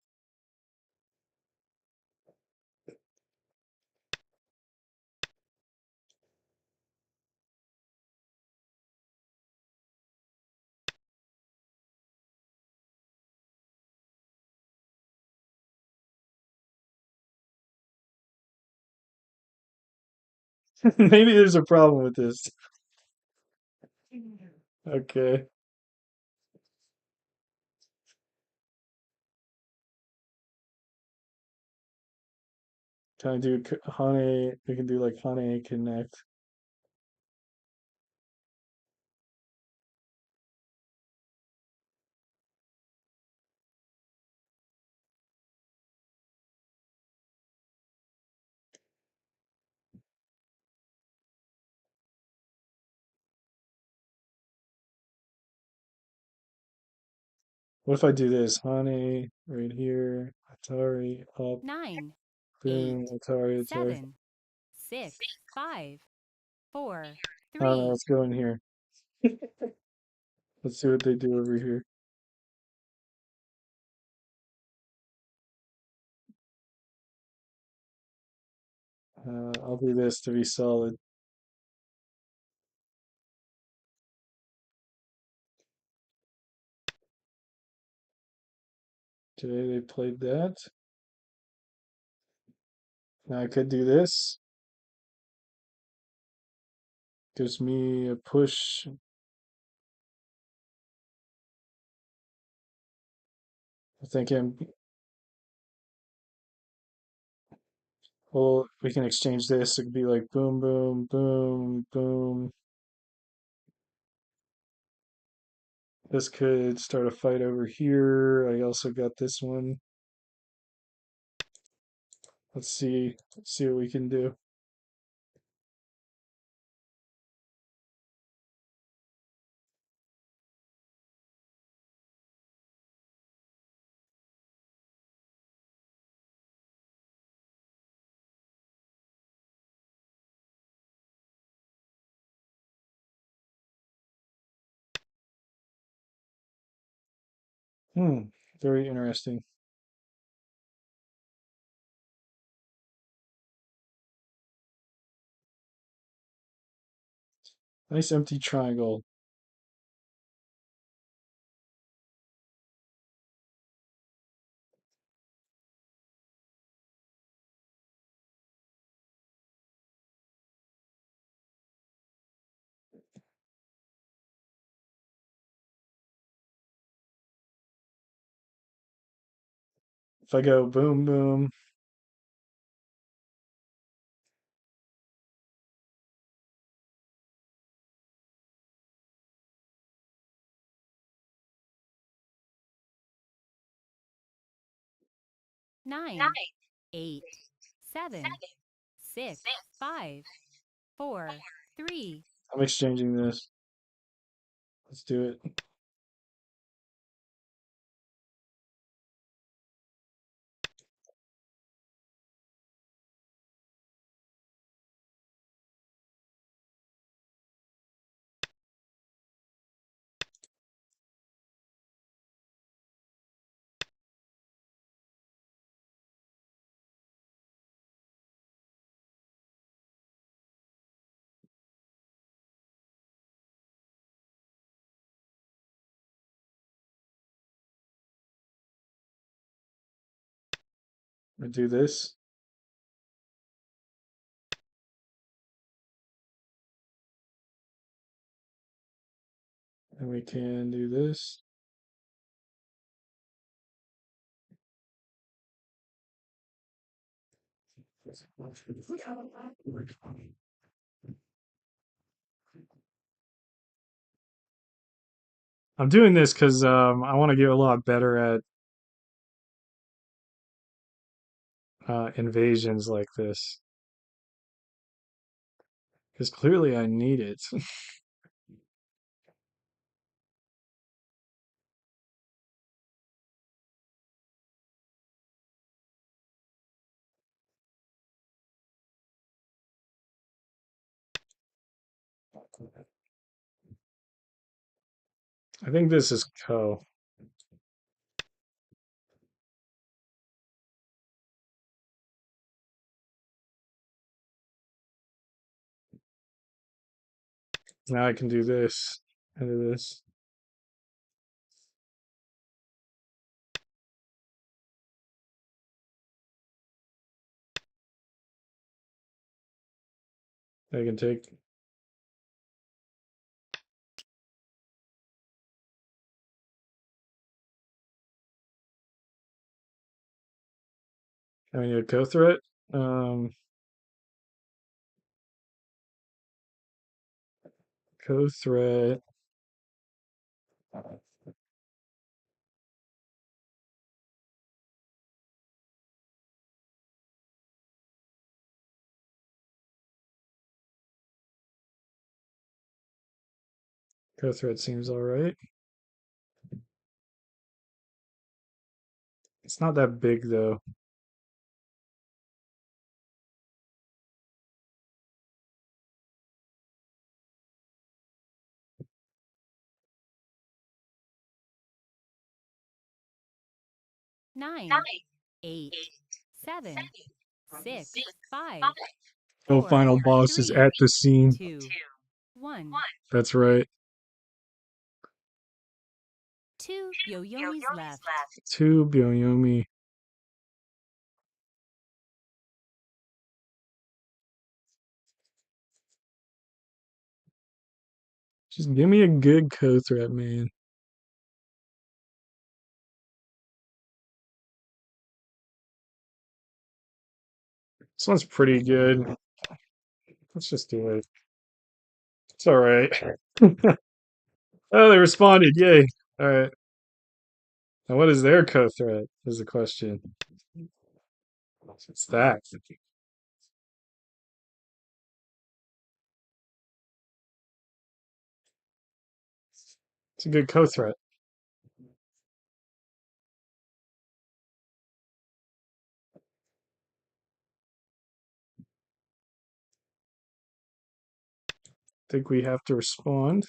Speaker 1: Maybe there's a problem with this. Okay. Can I do Hane? We can do like Hane Connect. What if I do this? Hane right here. Atari up.
Speaker 2: 9,
Speaker 1: Boom.
Speaker 2: 8,
Speaker 1: Atari, Atari.
Speaker 2: 7, 6, 5, 4,
Speaker 1: I don't know.
Speaker 2: 3.
Speaker 1: Let's go in here. Let's see what they do over here. I'll do this to be solid. Today they played that. Now I could do this. Gives me a push. I think I'm. Well, we can exchange this. It could be like boom, boom, boom, boom. This could start a fight over here. I also got this one. Let's see. Let's see what we can do. Hmm. Very interesting. Nice empty triangle. If I go boom, boom,
Speaker 2: 9, 8, 7, 6, 5, 4, 3.
Speaker 1: I'm exchanging this. Let's do it. We do this, and we can do this. I'm doing this because I want to get a lot better at invasions like this. Because clearly I need it. I think this is co. Now I can do this and do this. I can take. I mean, a co-threat. Um, co-threat. Co-threat seems all right. It's not that big though.
Speaker 2: 9, 8, 7, 6, 5,
Speaker 1: Oh,
Speaker 2: 4,
Speaker 1: final boss is
Speaker 2: 3,
Speaker 1: at the scene.
Speaker 2: 2, 1.
Speaker 1: That's right.
Speaker 2: 2 Yoyomis left.
Speaker 1: Two Byoyomi. Just give me a good co-threat, man. This one's pretty good. Let's just do it. It's all right. Oh, they responded. Yay. All right. Now, what is their co-threat? Is the question. It's that. It's a good co-threat. Think we have to respond.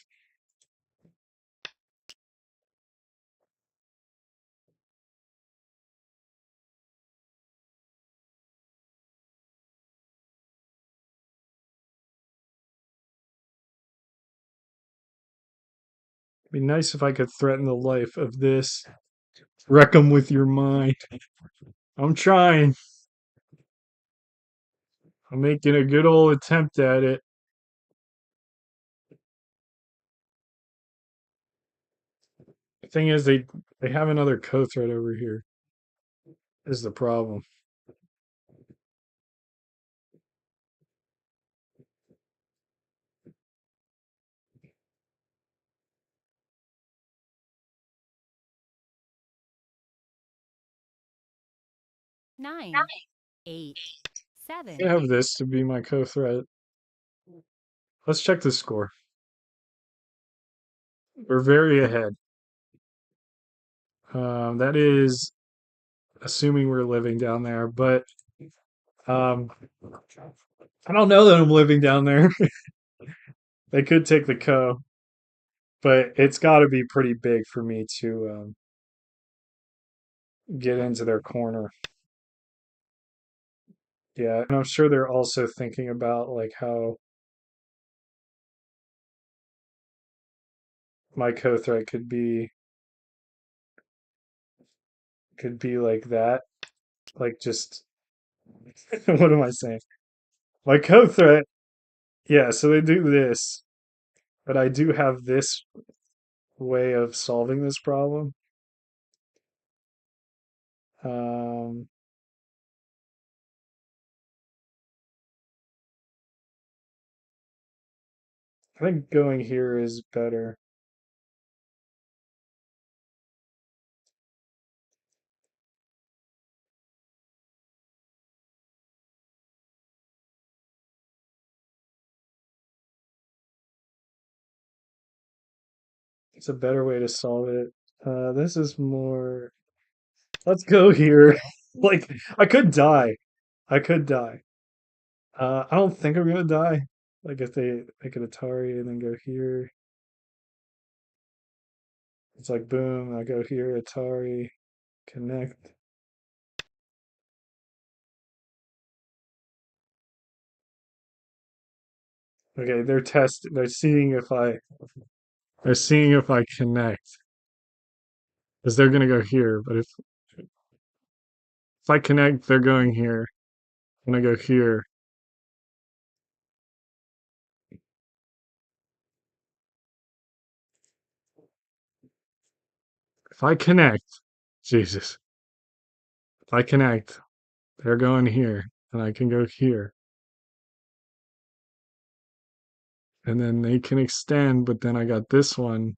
Speaker 1: It'd be nice if I could threaten the life of this. Wreck 'em with your mind. I'm trying. I'm making a good old attempt at it. The thing is, they have another co-threat over here. Is the problem.
Speaker 2: 9, 8,
Speaker 1: I
Speaker 2: 7.
Speaker 1: have this to be my co-threat. Let's check the score. We're very ahead. That is assuming we're living down there, but um, I don't know that I'm living down there. They could take the co, but it's got to be pretty big for me to get into their corner. Yeah, and I'm sure they're also thinking about like how my co-threat could be like that. like just what am I saying? My code threat, yeah, so they do this, but I do have this way of solving this problem. Um, I think going here is better. It's a better way to solve it. This is more. Let's go here. Like, I could die. I could die. I don't think I'm gonna die. Like, if they make an Atari and then go here, it's like boom. I go here, Atari, connect. Okay, they're testing. They're seeing if I. They're seeing if I connect, because they're gonna go here. But if I connect, they're going here. I'm gonna go here. If I connect, Jesus. If I connect, they're going here, and I can go here. And then they can extend, but then I got this one.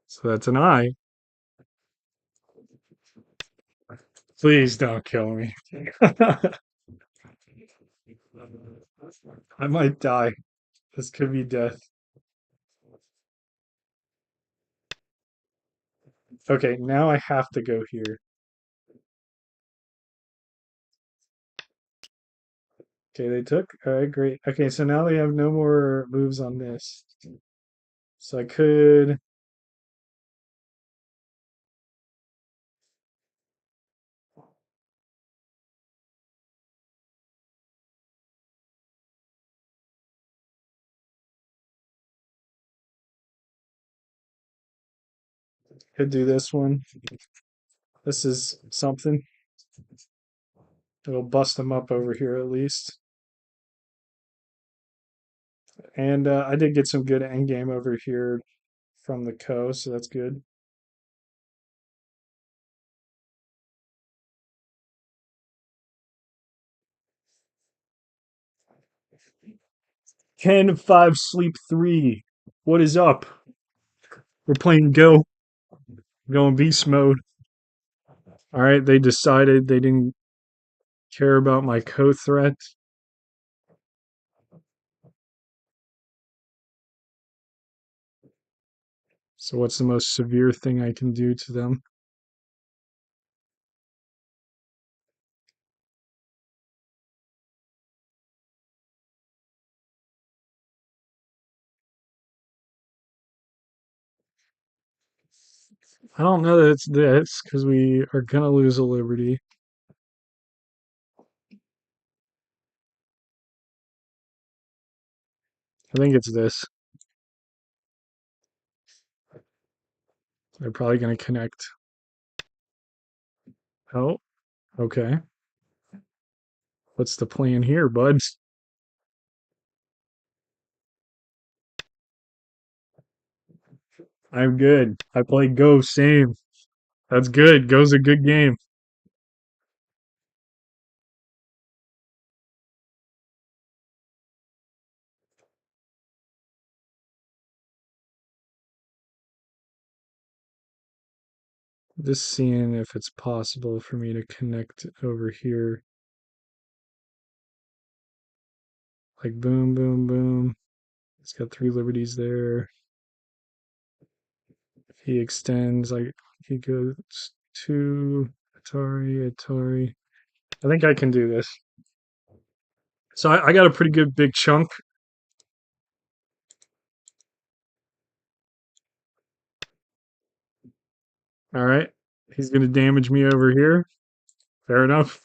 Speaker 1: So that's an I. Please don't kill me. I might die. This could be death. Okay, now I have to go here. Okay, they took. All right, great. Okay, so now they have no more moves on this. So I could do this one. This is something. It'll bust them up over here at least. And I did get some good endgame over here from the co, so that's good. 10-5 sleep 3. What is up? We're playing Go. Going beast mode. All right, they decided they didn't care about my co-threat. So what's the most severe thing I can do to them? I don't know that it's this because we are gonna lose a liberty. I think it's this. They're probably gonna connect. Oh, okay. What's the plan here, buds? I'm good. I play Go, same. That's good. Go's a good game. Just seeing if it's possible for me to connect over here. Like boom, boom, boom. It's got 3 liberties there. He extends, like he goes to Atari, Atari. I think I can do this. So I got a pretty good big chunk. All right. He's going to damage me over here. Fair enough.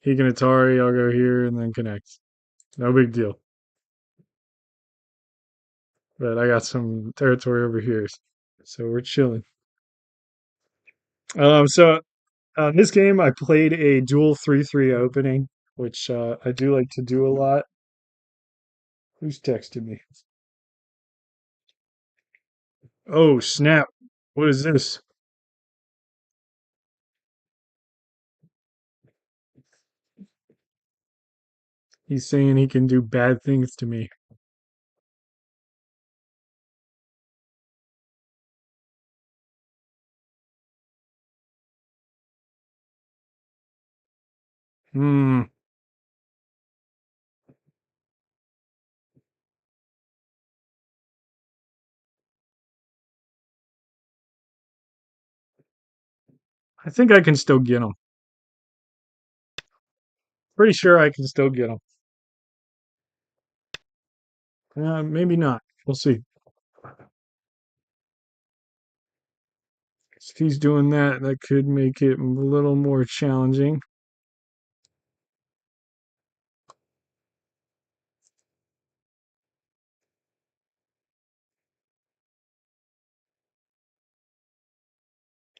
Speaker 1: He can Atari. I'll go here and then connect. No big deal. But I got some territory over here. So we're chilling. So this game, I played a dual 3-3 opening, which I do like to do a lot. Who's texted me? Oh, snap. What is this? He's saying he can do bad things to me. Hmm. I think I can still get him. Pretty sure I can still get him. Maybe not. We'll see. If he's doing that, that could make it a little more challenging.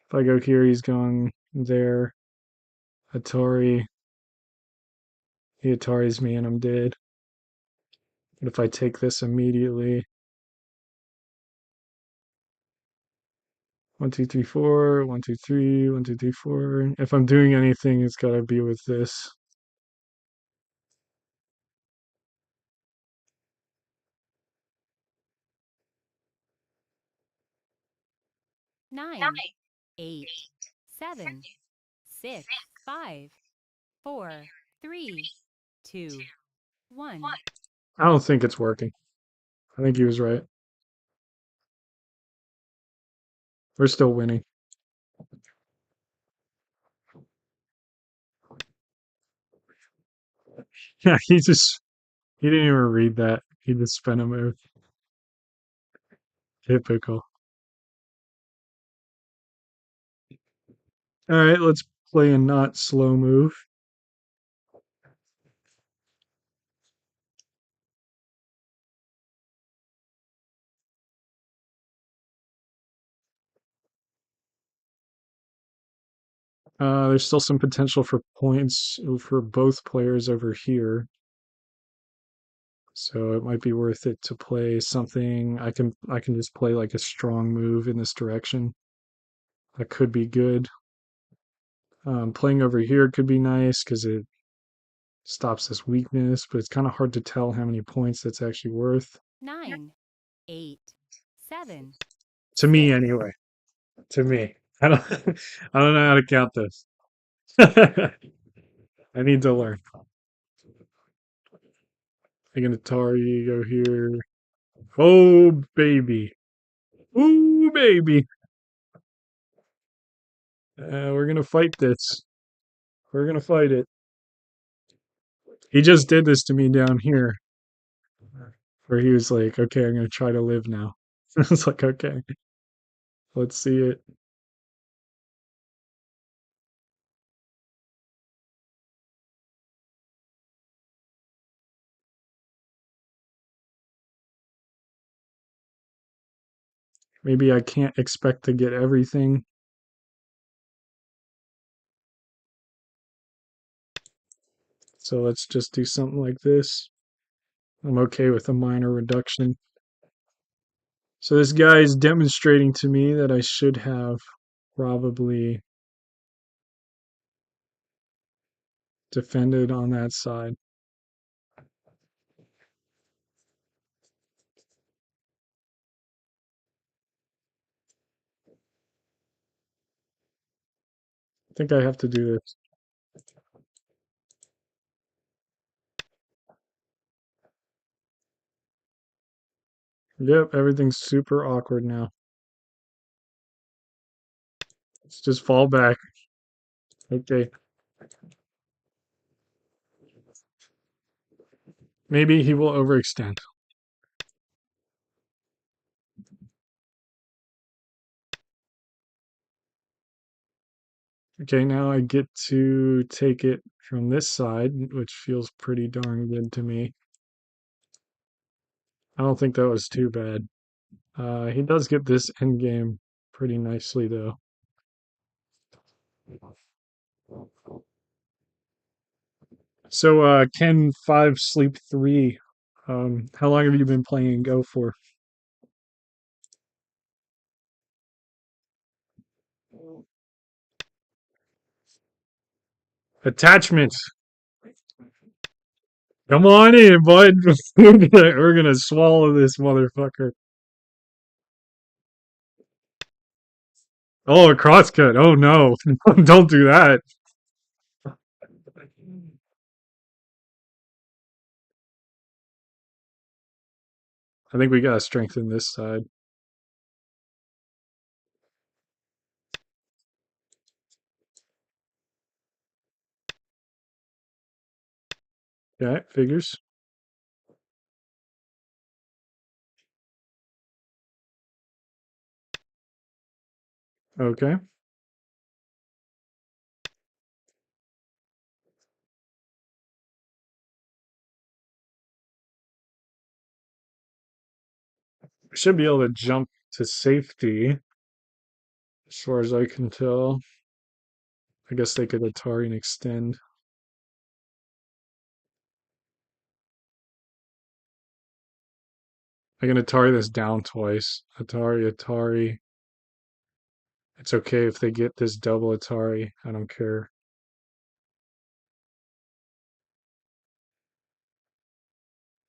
Speaker 1: If I go here, he's going there. Atari. He Ataris me and I'm dead. But if I take this immediately, 1, 2, 3, 4, 1, 2, 3, 1, 2, 3, 4. If I'm doing anything, it's gotta be with this.
Speaker 2: 9, 8, 7, 6, 5, 4, 3, 2, 1.
Speaker 1: I don't think it's working. I think he was right. We're still winning. Yeah, he didn't even read that. He just spent a move. Typical. All right, let's play a not slow move. There's still some potential for points for both players over here. So it might be worth it to play something. I can just play like a strong move in this direction. That could be good. Playing over here could be nice because it stops this weakness, but it's kind of hard to tell how many points that's actually worth.
Speaker 2: 9, 8, 7,
Speaker 1: To me
Speaker 2: 6.
Speaker 1: anyway. To me. I don't I don't know how to count this. I need to learn. I can Atari go here. Oh baby. Ooh baby. We're gonna fight this. We're gonna fight it. He just did this to me down here, where he was like, "Okay, I'm gonna try to live now." I was like, "Okay, let's see it." Maybe I can't expect to get everything, so let's just do something like this. I'm okay with a minor reduction. So this guy is demonstrating to me that I should have probably defended on that side. I think I have to do this. Yep, everything's super awkward now. Let's just fall back. Okay. Maybe he will overextend. Okay, now I get to take it from this side, which feels pretty darn good to me. I don't think that was too bad. He does get this end game pretty nicely, though. So, Ken 5 Sleep 3. How long have you been playing Go for? Attachments. Come on in, bud. We're gonna swallow this motherfucker. Oh, a crosscut. Oh no. Don't do that. I think we gotta strengthen this side. Yeah, figures. Okay. We should be able to jump to safety, as far as I can tell. I guess they could Atari and extend. I can Atari this down twice. Atari, Atari. It's okay if they get this double Atari. I don't care.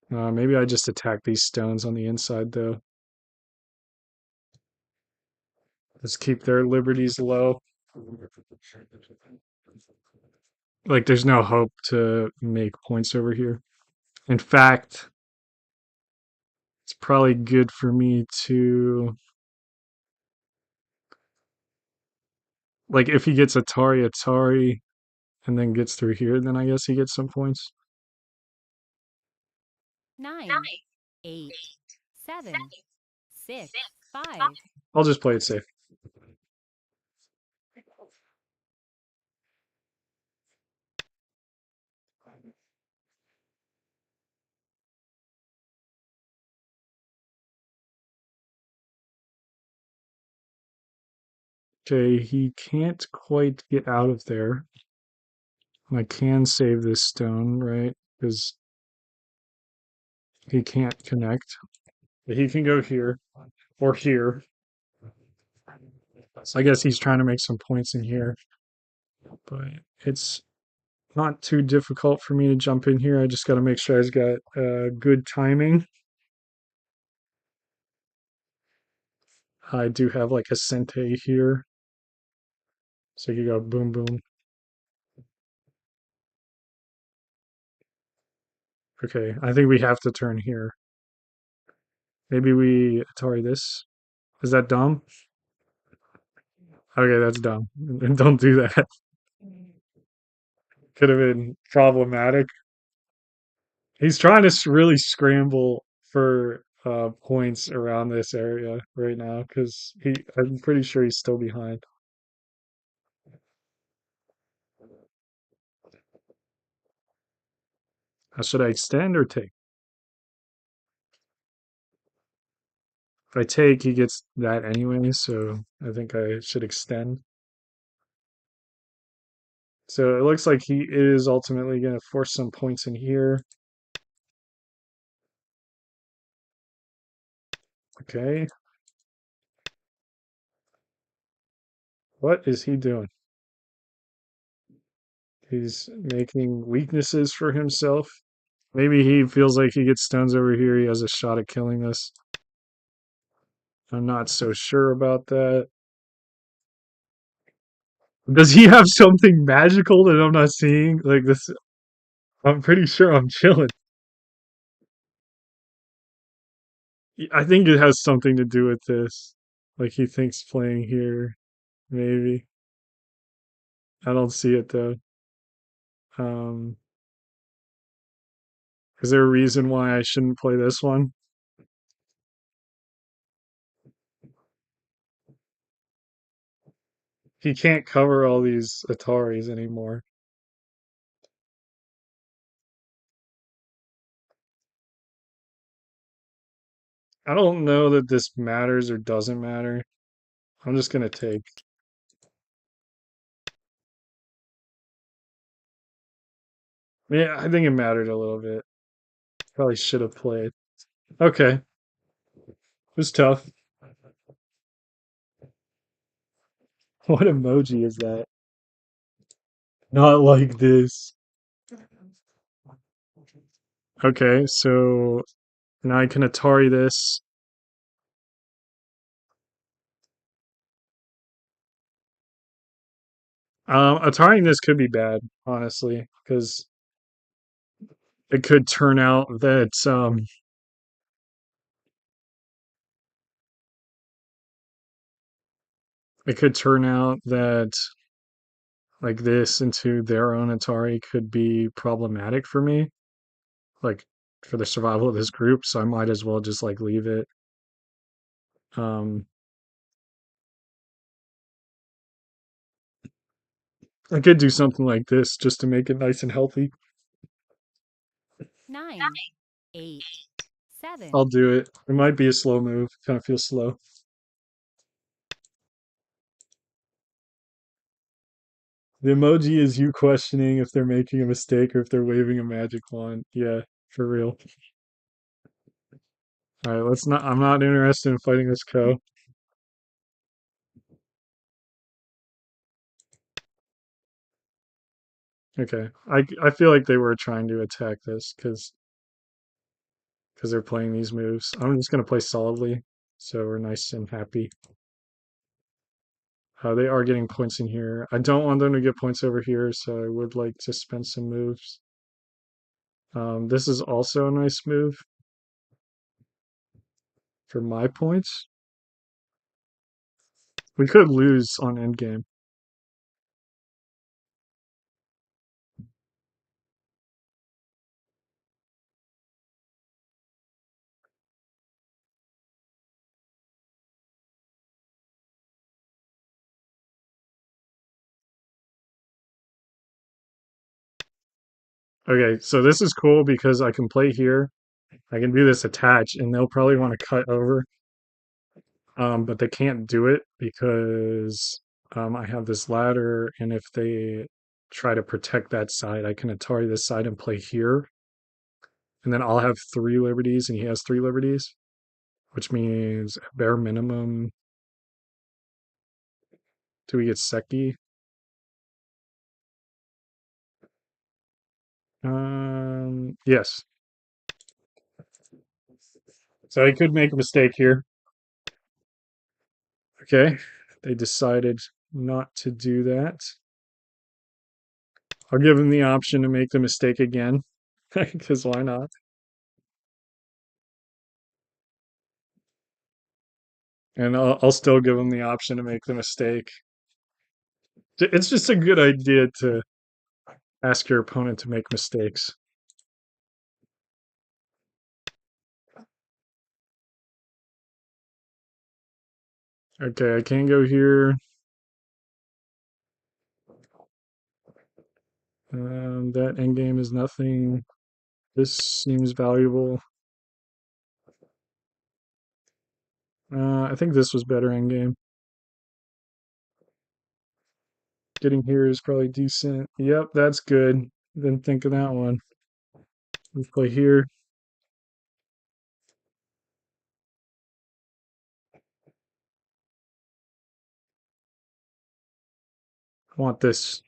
Speaker 1: Maybe I just attack these stones on the inside, though. Let's keep their liberties low. Like, there's no hope to make points over here. In fact, it's probably good for me to, like, if he gets Atari, Atari, and then gets through here, then I guess he gets some points.
Speaker 2: 9, 8, 7, 6, 5.
Speaker 1: I'll just play it safe. Okay, he can't quite get out of there. I can save this stone, right? Because he can't connect. But he can go here or here. So I guess he's trying to make some points in here. But it's not too difficult for me to jump in here. I just got to make sure I've got good timing. I do have like a Sente here. So you go boom, boom. Okay, I think we have to turn here. Maybe we Atari this. Is that dumb? Okay, that's dumb. Don't do that. Could have been problematic. He's trying to really scramble for points around this area right now because I'm pretty sure he's still behind. Should I extend or take? If I take, he gets that anyway, so I think I should extend. So it looks like he is ultimately going to force some points in here. Okay. What is he doing? He's making weaknesses for himself. Maybe he feels like he gets stones over here. He has a shot at killing us. I'm not so sure about that. Does he have something magical that I'm not seeing? Like this, I'm pretty sure I'm chilling. I think it has something to do with this. Like he thinks playing here, maybe. I don't see it though. Um, is there a reason why I shouldn't play this one? He can't cover all these Ataris anymore. I don't know that this matters or doesn't matter. I'm just gonna take. Yeah, I think it mattered a little bit. Probably should have played. Okay, it was tough. What emoji is that? Not like this. Okay, so now I can Atari this. Ataring this could be bad, honestly, because it could turn out that it could turn out that like this into their own Atari could be problematic for me, like for the survival of this group. So I might as well just like leave it. Um, I could do something like this just to make it nice and healthy.
Speaker 2: 9, 8,
Speaker 1: I'll
Speaker 2: 7.
Speaker 1: do it. It might be a slow move. Kind of feels slow. The emoji is you questioning if they're making a mistake or if they're waving a magic wand. Yeah, for real. All right, let's not. I'm not interested in fighting this co. Okay, I feel like they were trying to attack this because they're playing these moves. I'm just gonna play solidly, so we're nice and happy. They are getting points in here. I don't want them to get points over here, so I would like to spend some moves. This is also a nice move for my points. We could lose on endgame. Okay, so this is cool because I can play here. I can do this attach, and they'll probably want to cut over. But they can't do it because I have this ladder, and if they try to protect that side, I can Atari this side and play here, and then I'll have three liberties, and he has three liberties, which means at bare minimum, do we get Seki? Yes. So I could make a mistake here. Okay, they decided not to do that. I'll give them the option to make the mistake again, because why not? And I'll still give them the option to make the mistake. It's just a good idea to ask your opponent to make mistakes. Okay, I can go here. That endgame is nothing. This seems valuable. I think this was better endgame. Getting here is probably decent. Yep, that's good. Didn't think of that one. Let's play here. I want this.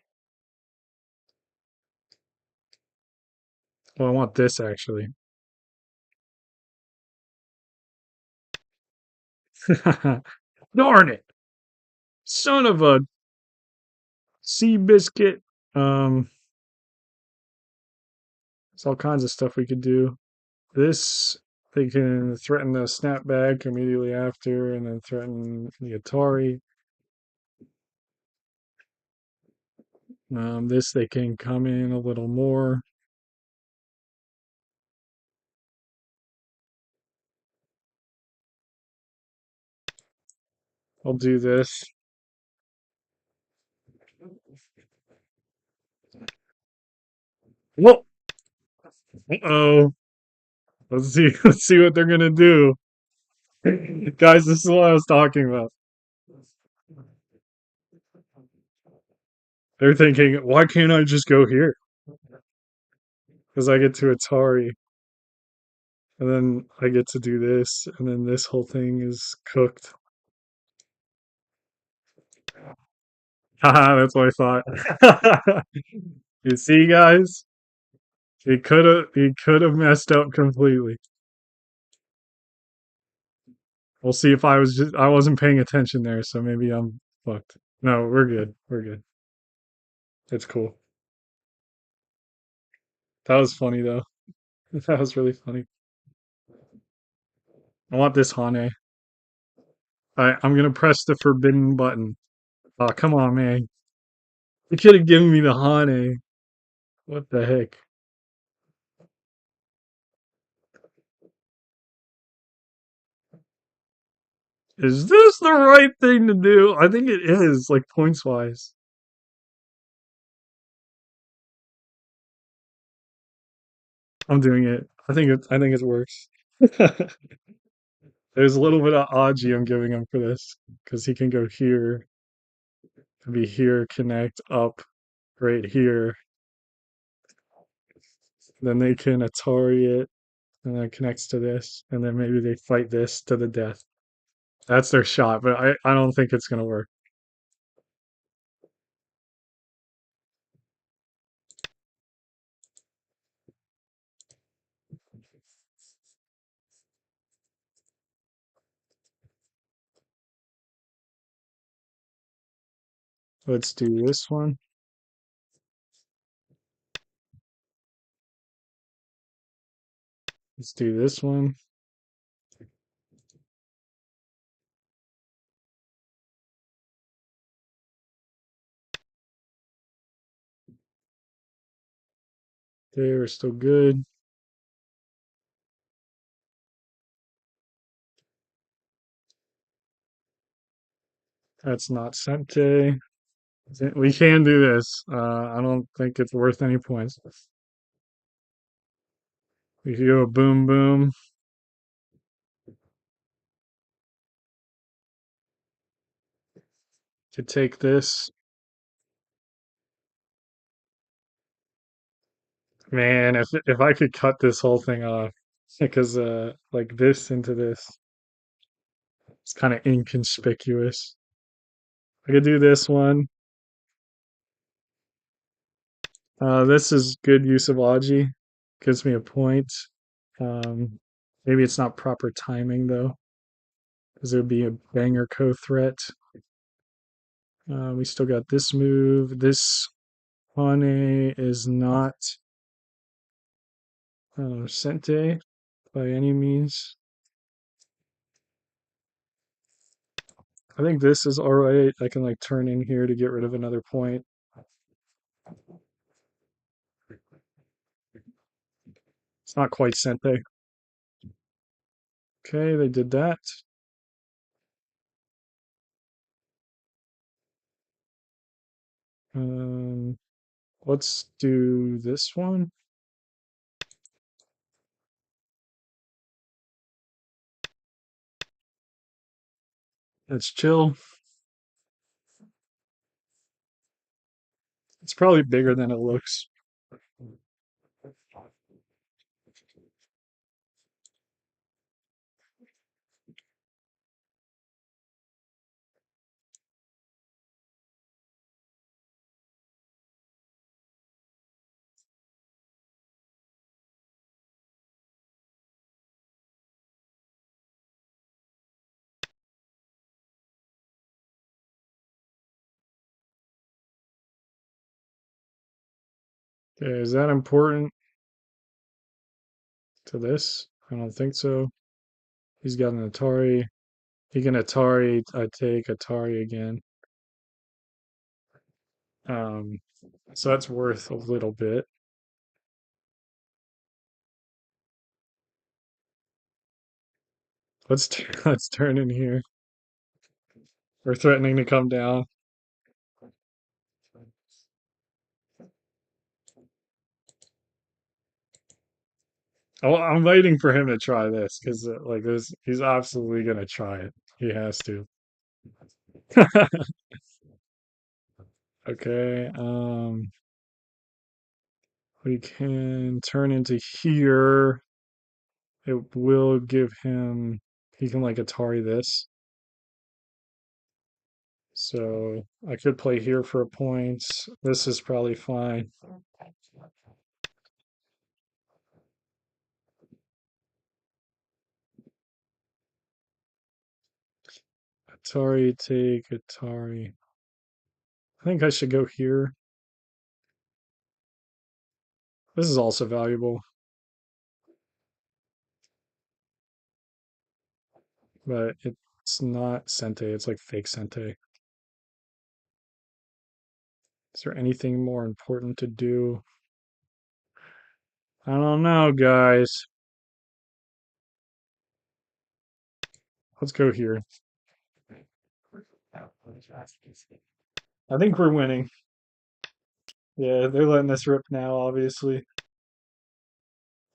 Speaker 1: Well, I want this actually. Darn it! Son of a sea biscuit. Um, there's all kinds of stuff we could do. This, they can threaten the snapback immediately after and then threaten the Atari. This, they can come in a little more. I'll do this. Whoa! Uh-oh. Let's see. Let's see what they're gonna do. Guys, this is what I was talking about. They're thinking, why can't I just go here? because I get to Atari, and then I get to do this, and then this whole thing is cooked. Haha, that's what I thought. You see, guys, he could have messed up completely. We'll see if I wasn't paying attention there, so maybe I'm fucked. No, we're good. We're good. It's cool. That was funny though. That was really funny. I want this Hane. I'm gonna press the forbidden button. Oh, come on, man. You could have given me the Hane. What the heck? Is this the right thing to do? I think it is, like points wise. I'm doing it. I think it works. There's a little bit of Aji I'm giving him for this because he can go here, be here, connect up right here. Then they can Atari it, and then it connects to this, and then maybe they fight this to the death. That's their shot, but I don't think it's gonna work. Let's do this one. Let's do this one. Okay, we're still good. That's not Sente. We can do this. I don't think it's worth any points. We can go boom boom. To take this. Man, if I could cut this whole thing off, because like this into this, it's kind of inconspicuous. I could do this one. This is good use of Aji. Gives me a point. Um, maybe it's not proper timing though, because there'd be a banger co-threat. We still got this move. This Hane is not Sente by any means. I think this is alright. I can like turn in here to get rid of another point. It's not quite Sente. Okay, they did that. Um, let's do this one. Let's chill. It's probably bigger than it looks. Okay, is that important to this? I don't think so. He's got an Atari. He can Atari. I take Atari again. Um, so that's worth a little bit. Let's turn in here. We're threatening to come down. Oh, I'm waiting for him to try this because like this, he's absolutely gonna try it. He has to. Okay. We can turn into here. It will give him, he can like Atari this. So I could play here for a point. This is probably fine. Atari, take Atari. I think I should go here. This is also valuable, but it's not Sente. It's like fake Sente. Is there anything more important to do? I don't know, guys. Let's go here. I think we're winning. Yeah, they're letting us rip now, obviously.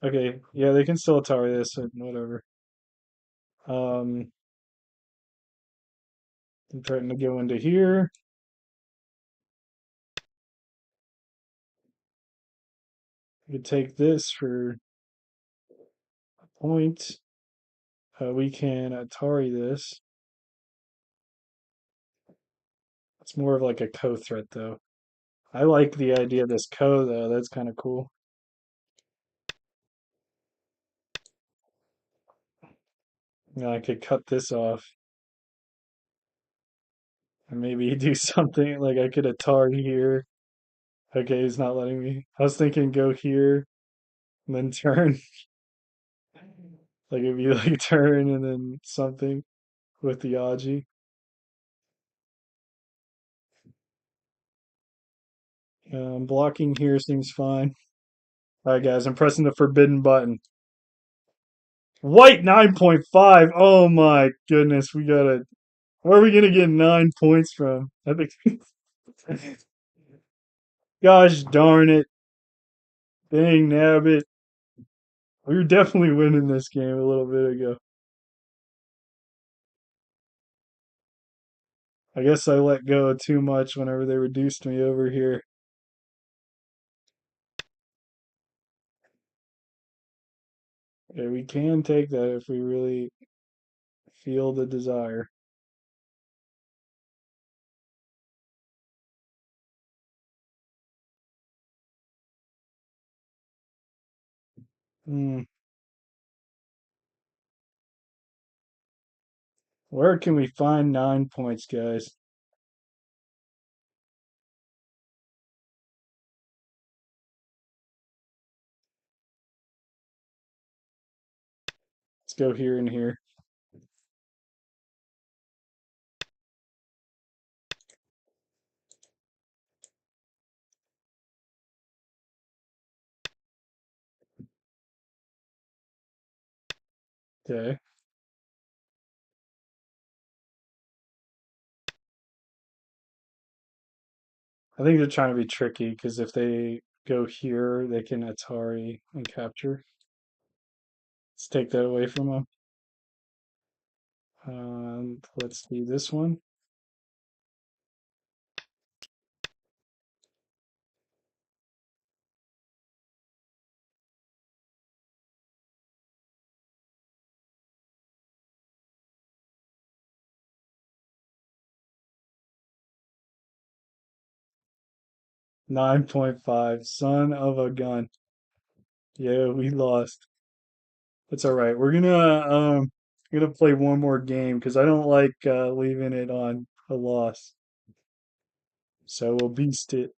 Speaker 1: Okay, yeah, they can still Atari this and whatever. Um, I'm trying to go into here. We could take this for a point. We can Atari this. It's more of like a co-threat, though. I like the idea of this co, though. That's kind of cool. You know, I could cut this off and maybe do something like I could Atari here. Okay, he's not letting me. I was thinking go here and then turn. Like it'd be like turn and then something with the Aji. Blocking here seems fine. All right, guys, I'm pressing the forbidden button. White 9.5. Oh my goodness, we gotta. Where are we gonna get 9 points from? I think. Gosh darn it. Dang nabbit. We were definitely winning this game a little bit ago. I guess I let go too much whenever they reduced me over here. Yeah, we can take that if we really feel the desire. Hmm. Where can we find 9 points, guys? Let's go here and here. Okay. I think they're trying to be tricky because if they go here, they can Atari and capture. Let's take that away from them. Let's do this one. 9.5. Son of a gun. Yeah, we lost. That's all right. We're gonna play one more game because I don't like leaving it on a loss. So we'll beast it.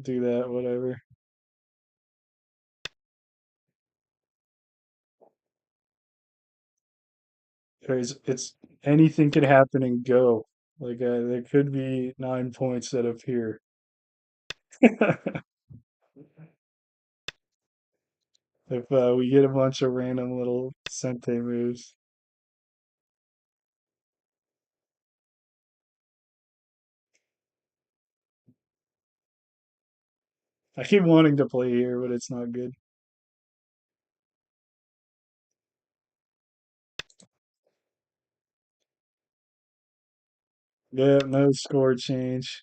Speaker 1: Do that, whatever. Because it's anything can happen and go. Like there could be 9 points that appear. If we get a bunch of random little Sente moves. I keep wanting to play here, but it's not good. Yeah, no score change.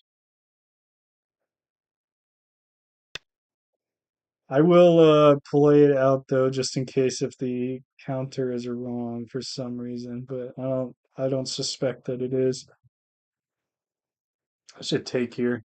Speaker 1: I will play it out though, just in case if the counter is wrong for some reason, but I don't suspect that it is. I should take here.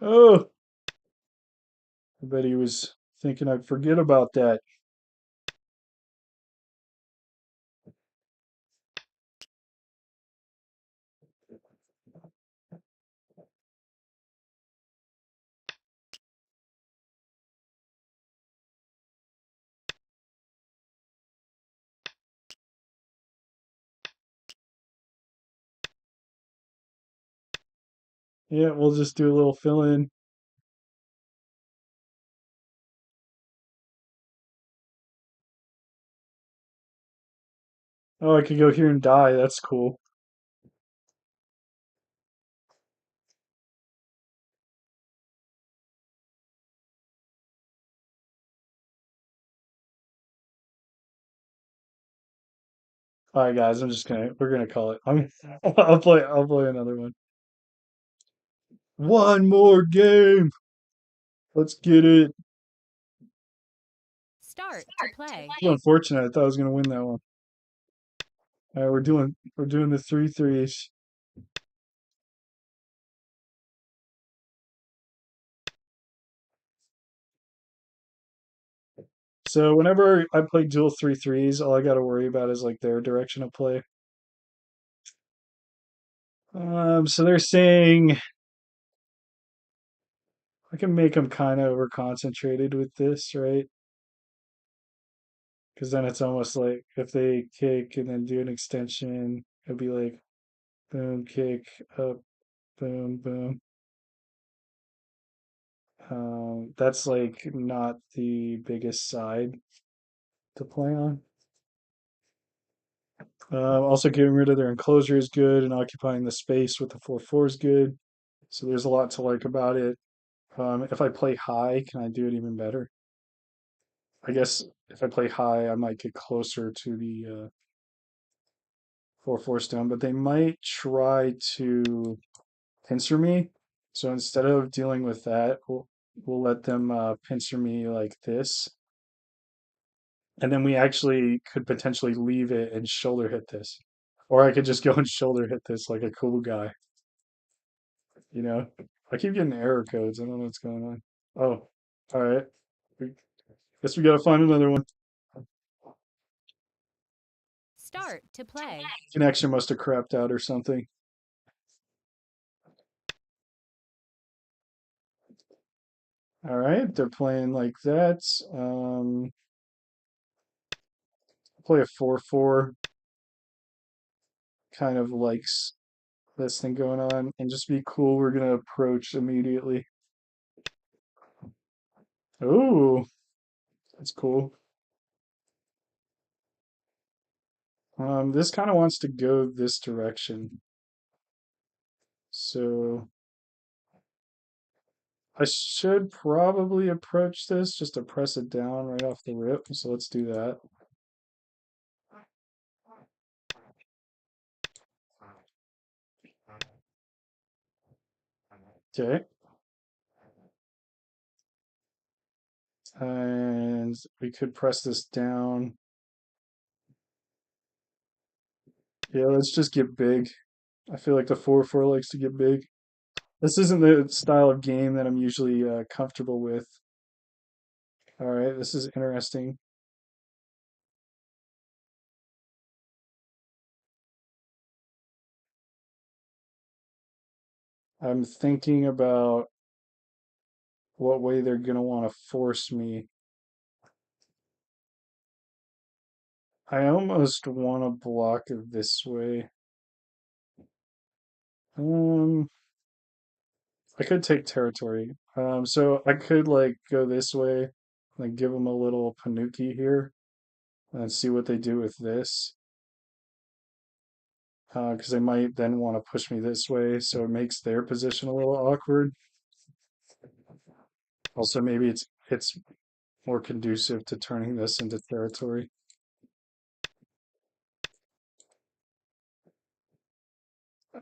Speaker 1: Oh, I bet he was thinking I'd forget about that. Yeah, we'll just do a little fill in. Oh, I could go here and die. That's cool. All right, guys, we're gonna call it. I'll play another one. One more game. Let's get it.
Speaker 2: Start to play.
Speaker 1: It's unfortunate. I thought I was gonna win that one. All right, we're doing the three threes. So whenever I play dual three threes, all I got to worry about is like their direction of play. So they're saying I can make them kind of over concentrated with this, right? Because then it's almost like if they kick and then do an extension, it'd be like boom, kick, up, boom, boom. That's like not the biggest side to play on. Also, getting rid of their enclosure is good, and occupying the space with the 4/4 is good. So there's a lot to like about it. If I play high, can I do it even better? I guess if I play high, I might get closer to the 4/4 stone, but they might try to pincer me. So instead of dealing with that, we'll let them pincer me like this, and then we actually could potentially leave it and shoulder hit this, or I could just go and shoulder hit this like a cool guy. You know, I keep getting error codes. I don't know what's going on. Oh, all right. We, guess we gotta find another one.
Speaker 2: Start to play.
Speaker 1: Connection must have crapped out or something. All right, they're playing like that. Play a 4/4, kind of likes this thing going on, and just be cool. We're gonna approach immediately. Oh, that's cool. This kind of wants to go this direction, so I should probably approach this just to press it down right off the rip. So let's do that. Okay, and we could press this down. Yeah, let's just get big. I feel like the 4/4 likes to get big. This isn't the style of game that I'm usually comfortable with. All right, this is interesting. I'm thinking about what way they're gonna want to force me. I almost want to block it this way. Um, I could take territory. So I could like go this way, like give them a little panuki here, and see what they do with this. because they might then want to push me this way, so it makes their position a little awkward. Also, maybe it's more conducive to turning this into territory.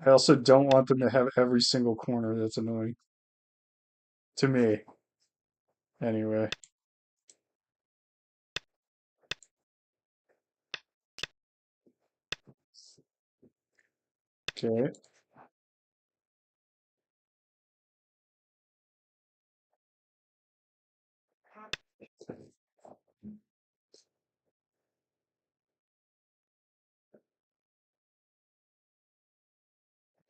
Speaker 1: I also don't want them to have every single corner. That's annoying to me. Anyway, okay.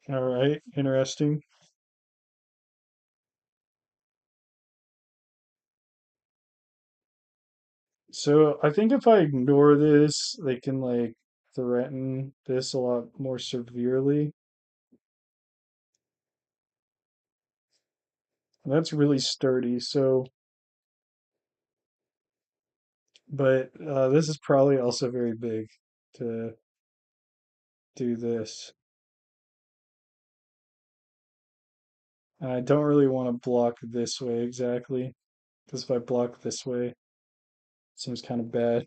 Speaker 1: All right, interesting. So I think if I ignore this, they can like threaten this a lot more severely. That's really sturdy. So, but this is probably also very big to do this. And I don't really want to block this way exactly, because if I block this way, it seems kind of bad.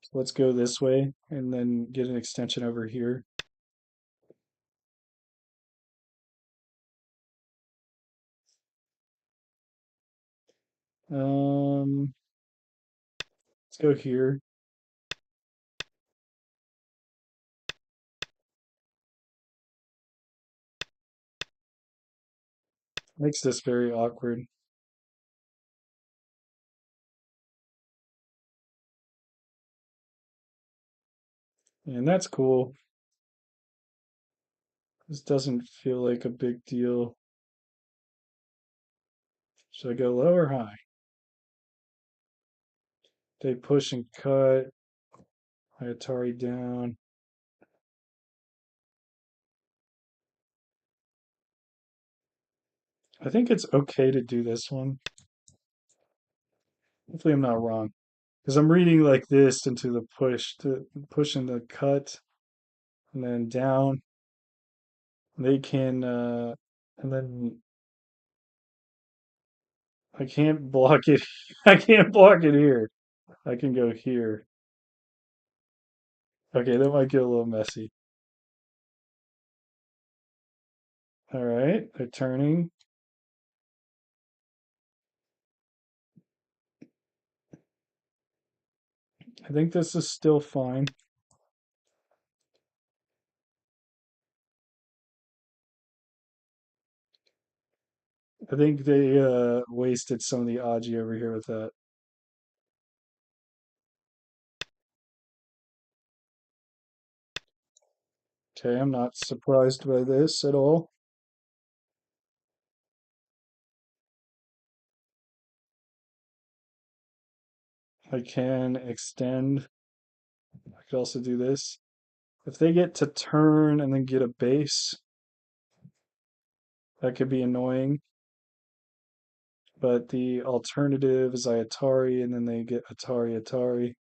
Speaker 1: So let's go this way and then get an extension over here. Um, let's go here. Makes this very awkward. And that's cool. This doesn't feel like a big deal. Should I go low or high? They push and cut. My Atari down. I think it's okay to do this one. Hopefully I'm not wrong. Because I'm reading like this into the push, to push and the cut, and then down. They can, and then I can't block it. I can't block it here. I can go here. Okay, that might get a little messy. All right, they're turning. I think this is still fine. I think they wasted some of the Aji over here with that. Okay, I'm not surprised by this at all. I can extend. I could also do this. If they get to turn and then get a base, that could be annoying. But the alternative is I Atari and then they get Atari Atari.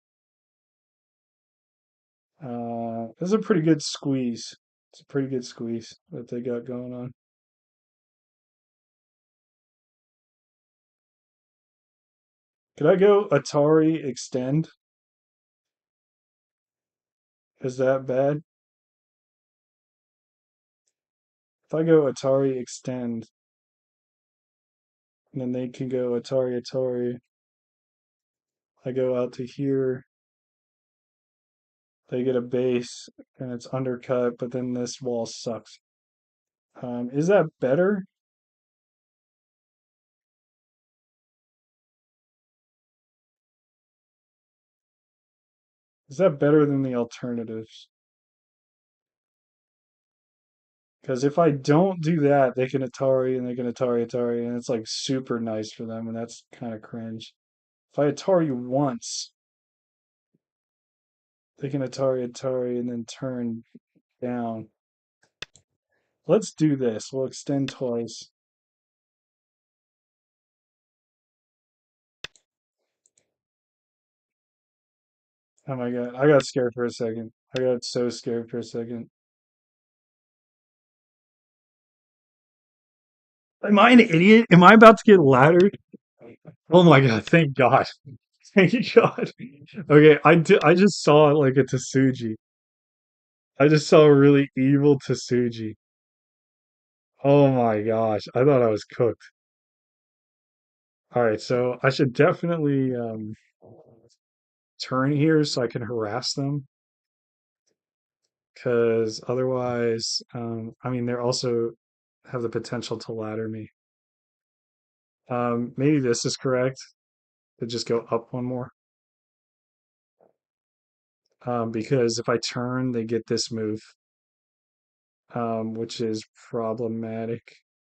Speaker 1: This is a pretty good squeeze. It's a pretty good squeeze that they got going on. Could I go Atari extend? Is that bad? If I go Atari extend, then they can go Atari Atari. I go out to here, they get a base and it's undercut, but then this wall sucks. Is that better? Is that better than the alternatives? Because if I don't do that, they can Atari and they can Atari Atari, and it's like super nice for them, and that's kind of cringe. If I Atari once, they can Atari Atari and then turn down. Let's do this. We'll extend twice. Oh my God. I got scared for a second. I got so scared for a second. Am I an idiot? Am I about to get laddered? Oh my god, thank God. Thank God. Okay, I just saw like a Tsuji. I just saw a really evil Tsuji. Oh my gosh, I thought I was cooked. All right, so I should definitely turn here so I can harass them because otherwise, I mean, they're also have the potential to ladder me. Maybe this is correct. To just go up one more. Because if I turn, they get this move, which is problematic.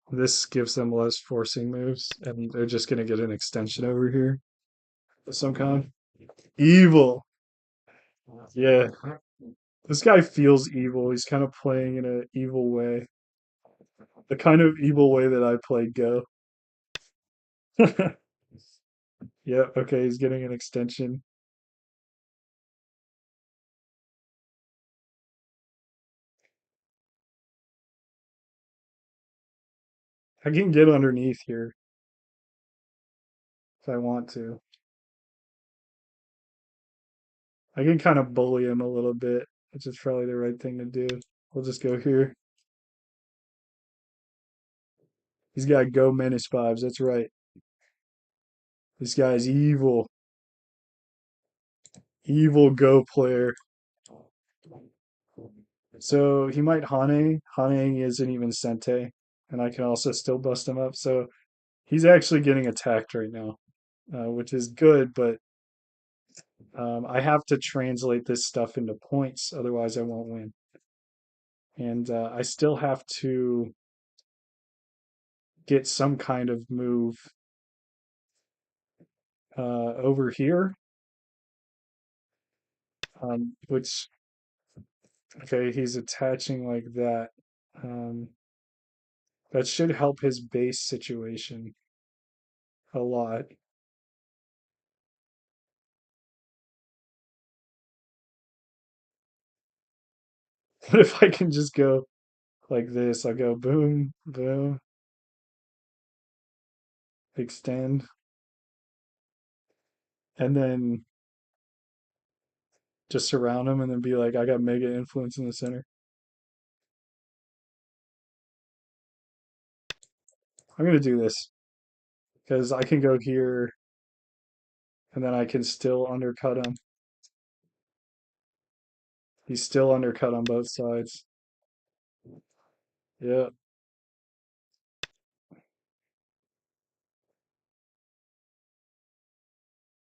Speaker 1: This gives them less forcing moves, and they're just going to get an extension over here of some kind. Evil. Yeah, this guy feels evil. He's kind of playing in an evil way. The kind of evil way that I play Go. Yeah, okay, he's getting an extension. I can get underneath here if I want to. I can kind of bully him a little bit, which is probably the right thing to do. We'll just go here. He's got Go Menace vibes. That's right. This guy's evil. Evil Go player. So he might Hane. Hane isn't even Sente. And I can also still bust him up. So he's actually getting attacked right now, which is good, but I have to translate this stuff into points. Otherwise, I won't win. And I still have to get some kind of move over here, which, okay, he's attaching like that. Um, that should help his base situation a lot. But if I can just go like this, I'll go boom, boom, extend, and then just surround him and then be like, I got mega influence in the center. I'm gonna do this because I can go here and then I can still undercut him. He's still undercut on both sides. Yeah,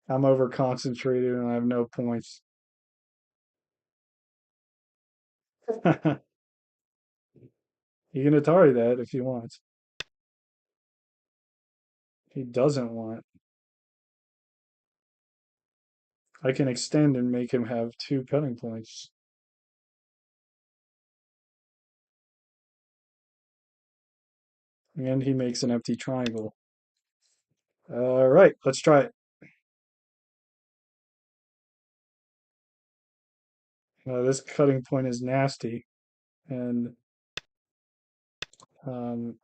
Speaker 1: I'm over concentrated and I have no points. He can Atari that if he wants. He doesn't want. I can extend and make him have two cutting points. And he makes an empty triangle. All right, let's try it. This cutting point is nasty. And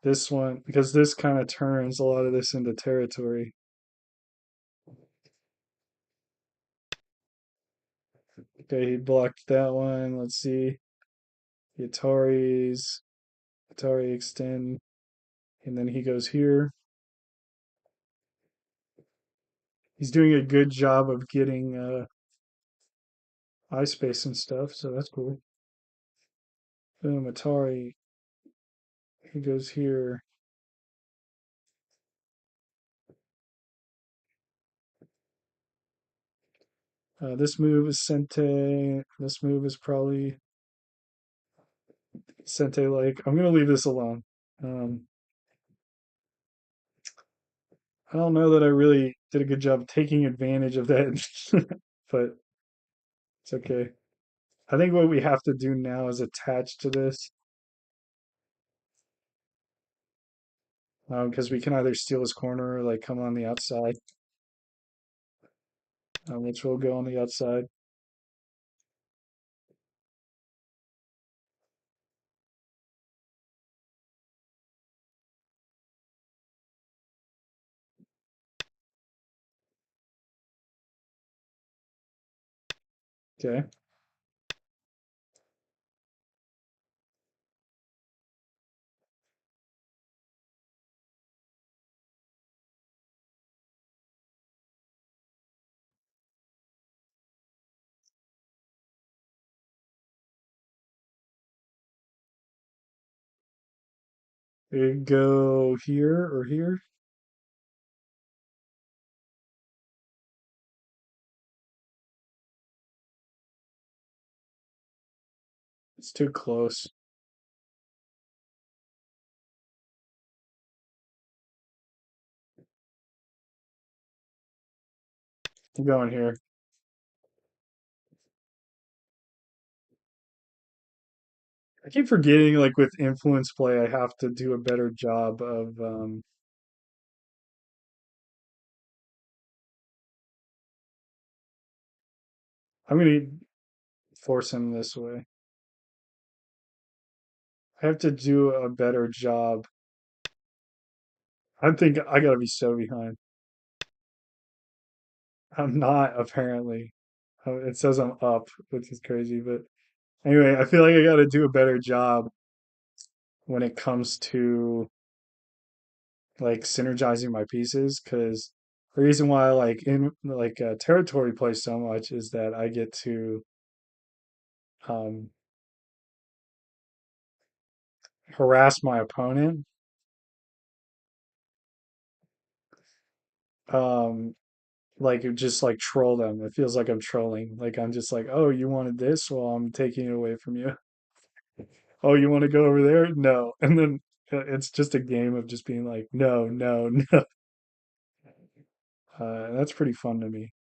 Speaker 1: this one, because this kind of turns a lot of this into territory. Okay, he blocked that one. Let's see. The Atari extend, and then he goes here. He's doing a good job of getting eye space and stuff, so that's cool. Boom, Atari. He goes here. This move is Sente. This move is probably Sente like. I'm gonna leave this alone. Um, I don't know that I really did a good job taking advantage of that, but it's okay. I think what we have to do now is attach to this, because we can either steal his corner or like come on the outside, which will go on the outside. Okay. We go here or here. It's too close. I'm going here. I keep forgetting, like with influence play, I have to do a better job of. I'm gonna force him this way. I have to do a better job. I think I gotta be so behind. I'm not apparently. It says I'm up, which is crazy. But anyway, I feel like I gotta do a better job when it comes to like synergizing my pieces. Because the reason why I like in like territory play so much is that I get to um, harass my opponent. Um, like just like troll them. It feels like I'm trolling. Like I'm just like, oh, you wanted this? Well, I'm taking it away from you. Oh, you want to go over there? No. And then it's just a game of just being like, no, no, no. That's pretty fun to me.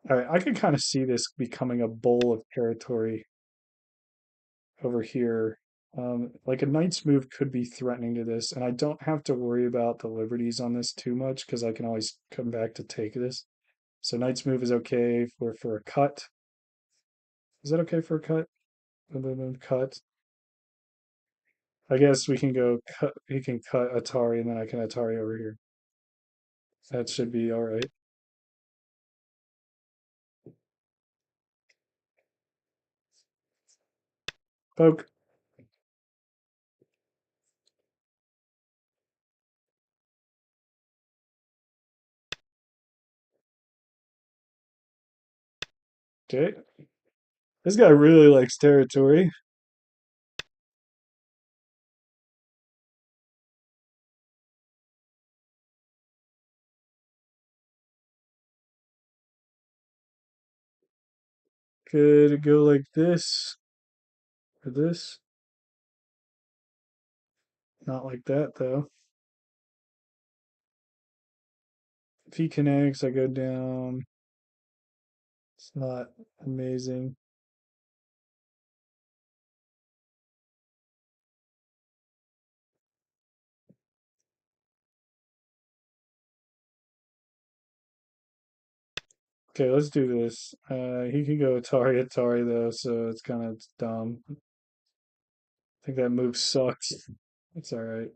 Speaker 1: All right, I can kind of see this becoming a bowl of territory over here. Like a knight's move could be threatening to this, and I don't have to worry about the liberties on this too much because I can always come back to take this. So knight's move is okay for a cut. Is that okay for a cut? And then cut. I guess we can go cut. He can cut Atari, and then I can Atari over here. That should be all right. Poke. Okay. This guy really likes territory. Could go like this or this. Not like that though. If he connects, I go down. It's not amazing. Okay, let's do this. He could go Atari Atari though, so it's kind of dumb. I think that move sucks. It's all right.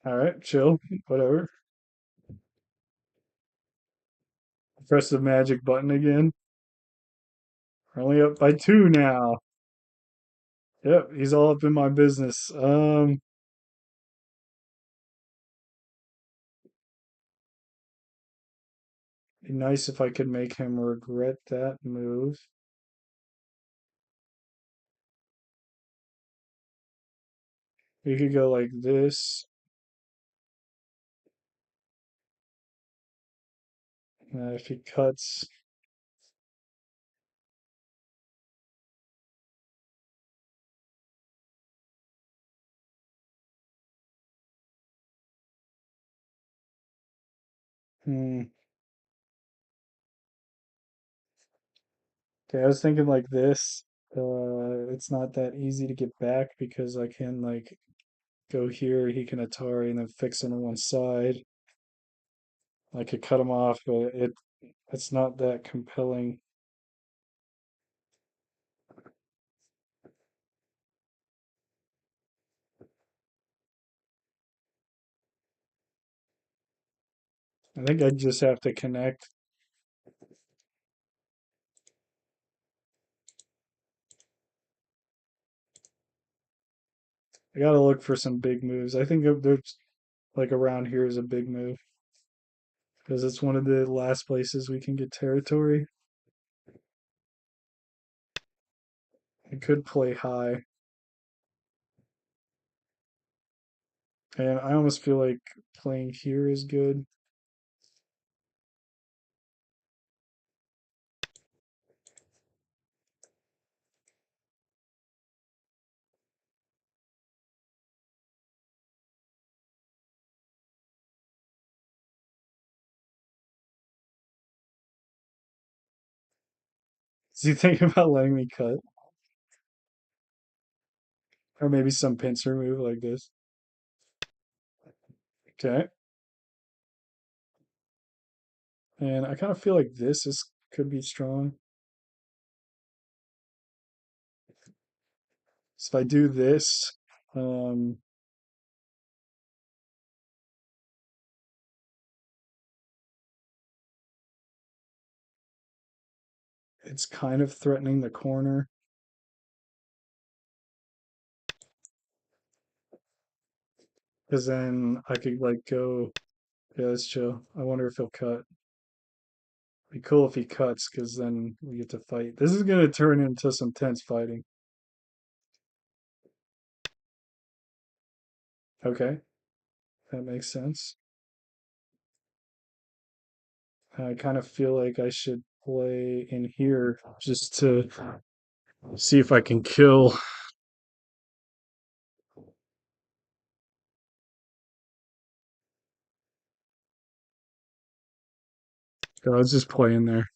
Speaker 1: All right, chill. Whatever. Press the magic button again. We're only up by two now. Yep, he's all up in my business. Be nice if I could make him regret that move. We could go like this. If he cuts, hmm. Okay, I was thinking like this. It's not that easy to get back because I can like go here, he can Atari and then fix him on one side. I could cut him off, but it's not that compelling. I think I just have to connect. I gotta look for some big moves. I think there's like around here is a big move because it's one of the last places we can get territory. I could play high, and I almost feel like playing here is good. Do you think about letting me cut, or maybe some pincer move like this? Okay, and I kind of feel like this is could be strong. So if I do this, um, it's kind of threatening the corner because then I could like go, yeah, that's chill. I wonder if he'll cut. Be cool if he cuts because then we get to fight. This is gonna turn into some tense fighting. Okay, that makes sense. I kind of feel like I should play in here just to see if I can kill. So let's just play in there.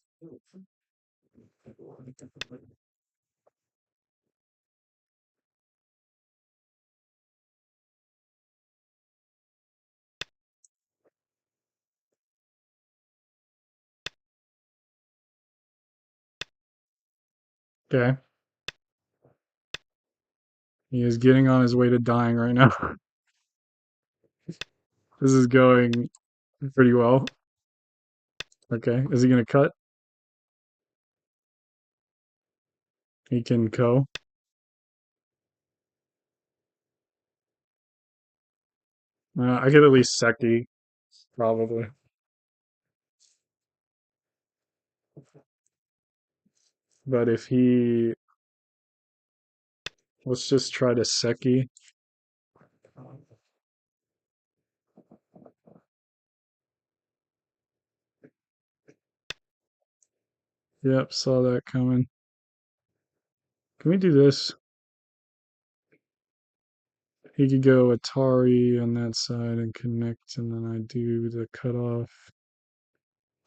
Speaker 1: Okay. He is getting on his way to dying right now. This is going pretty well. Okay. Is he gonna cut? He can go. I could at least Seki, probably. But if he, let's just try to Seki. Yep, saw that coming. Can we do this? He could go Atari on that side and connect, and then I do the cutoff.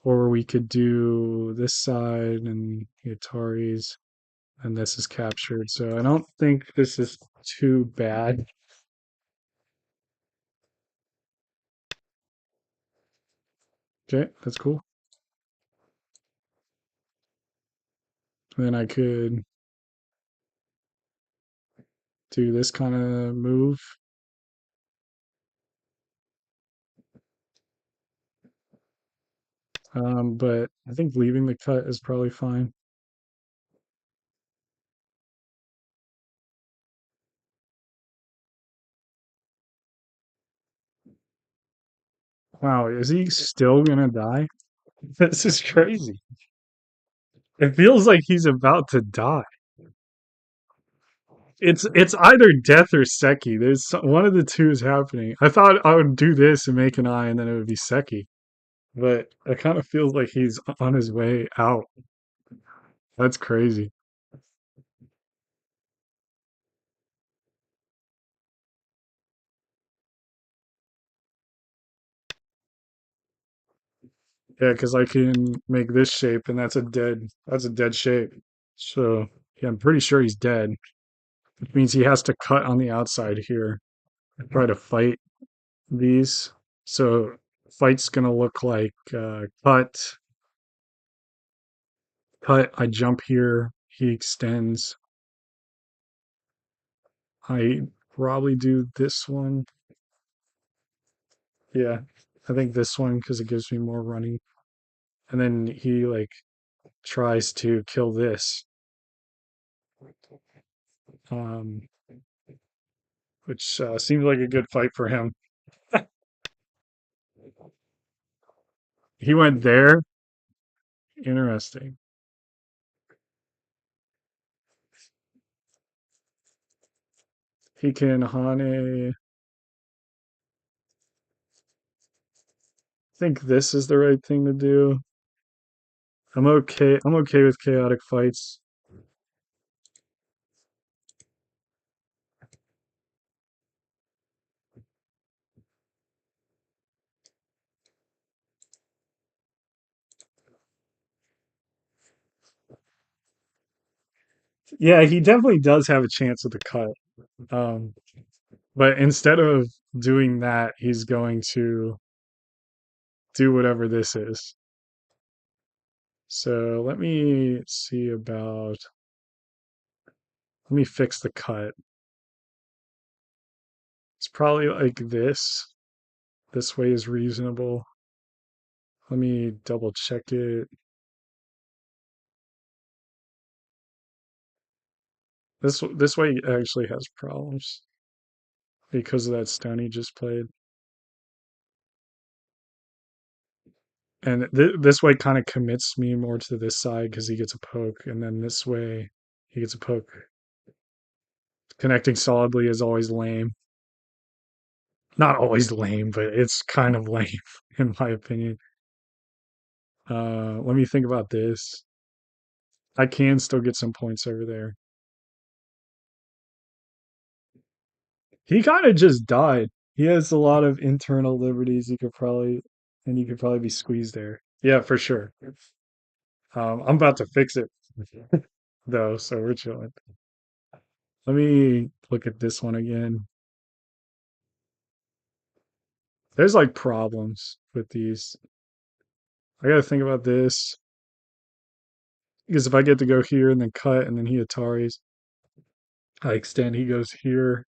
Speaker 1: Or we could do this side and the Ataris, and this is captured. So I don't think this is too bad. Okay, that's cool. Then I could do this kind of move. But I think leaving the cut is probably fine. Wow, is he still gonna die? This is crazy. It feels like he's about to die. It's either death or Seki. One of the two is happening. I thought I would do this and make an eye, and then it would be Seki. But it kind of feels like he's on his way out. That's crazy. Yeah, because I can make this shape, and that's a dead shape. So Yeah, I'm pretty sure he's dead, which means he has to cut on the outside here and try to fight these. So fight's gonna look like cut, I jump here, he extends. I probably do this one. Yeah, I think this one because it gives me more running. And then he like tries to kill this, um, which seems like a good fight for him. He went there. Interesting. He can Hane. I think this is the right thing to do. I'm okay. I'm okay with chaotic fights. Yeah, he definitely does have a chance at the cut. Um, but instead of doing that, he's going to do whatever this is. So let me see about, let me fix the cut. It's probably like this. This way is reasonable. Let me double check it. This way actually has problems because of that stone he just played. And this way kind of commits me more to this side because he gets a poke, and then this way he gets a poke. Connecting solidly is always lame. Not always lame, but it's kind of lame in my opinion. Let me think about this. I can still get some points over there. He kind of just died. He has a lot of internal liberties. You could probably be squeezed there. Yeah, for sure. I'm about to fix it though, so we're chilling. Let me look at this one again. There's like problems with these. I gotta think about this because if I get to go here and then cut and then he Ataris, I extend, he goes here.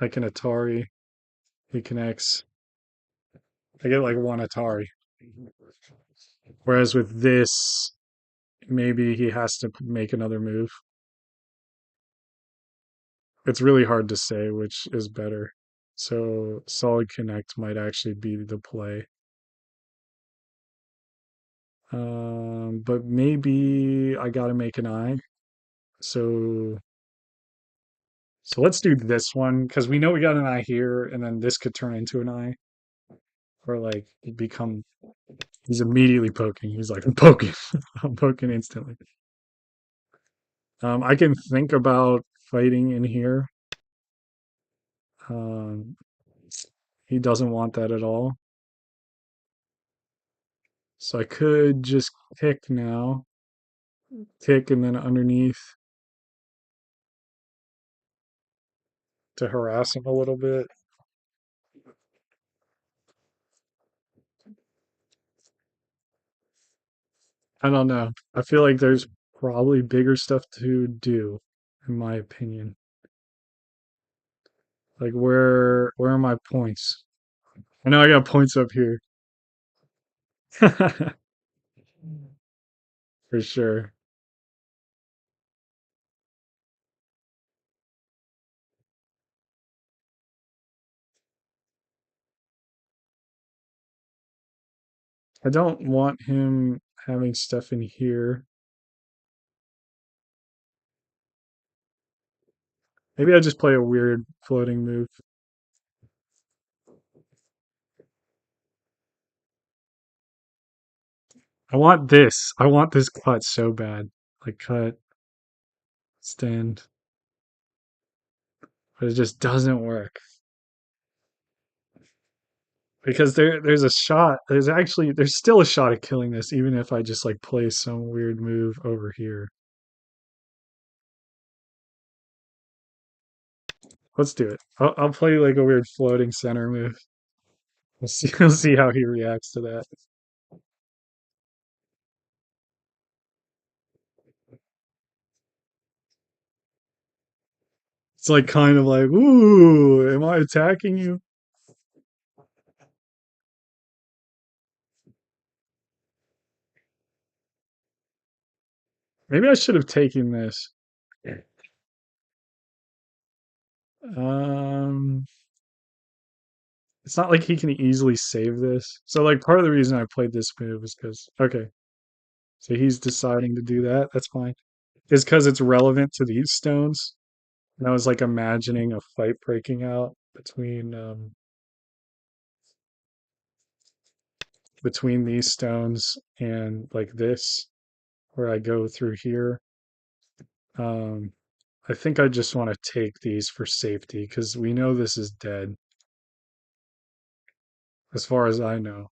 Speaker 1: I can Atari, he connects. I get like one Atari. Whereas with this, maybe he has to make another move. It's really hard to say which is better. So solid connect might actually be the play. But maybe I gotta make an eye. So let's do this one because we know we got an eye here, and then this could turn into an eye, or like become. He's immediately poking. He's like, I'm poking. I'm poking instantly. I can think about fighting in here. Um, he doesn't want that at all. So I could just kick now. Kick and then underneath to harass him a little bit. I don't know. I feel like there's probably bigger stuff to do, in my opinion. Like where are my points? I know I got points up here. For sure. I don't want him having stuff in here. Maybe I just play a weird floating move. I want this. I want this cut so bad. Like cut, stand. But it just doesn't work. Because there's a shot. There's still a shot at killing this, even if I just like play some weird move over here. Let's do it. I'll play like a weird floating center move. We'll see. We'll see how he reacts to that. It's like kind of like, ooh, am I attacking you? Maybe I should have taken this. Um, it's not like he can easily save this. So like part of the reason I played this move is because okay, so he's deciding to do that. That's fine. Is because it's relevant to these stones. And I was like imagining a fight breaking out between these stones and like this, where I go through here. Um, I think I just want to take these for safety because we know this is dead, as far as I know.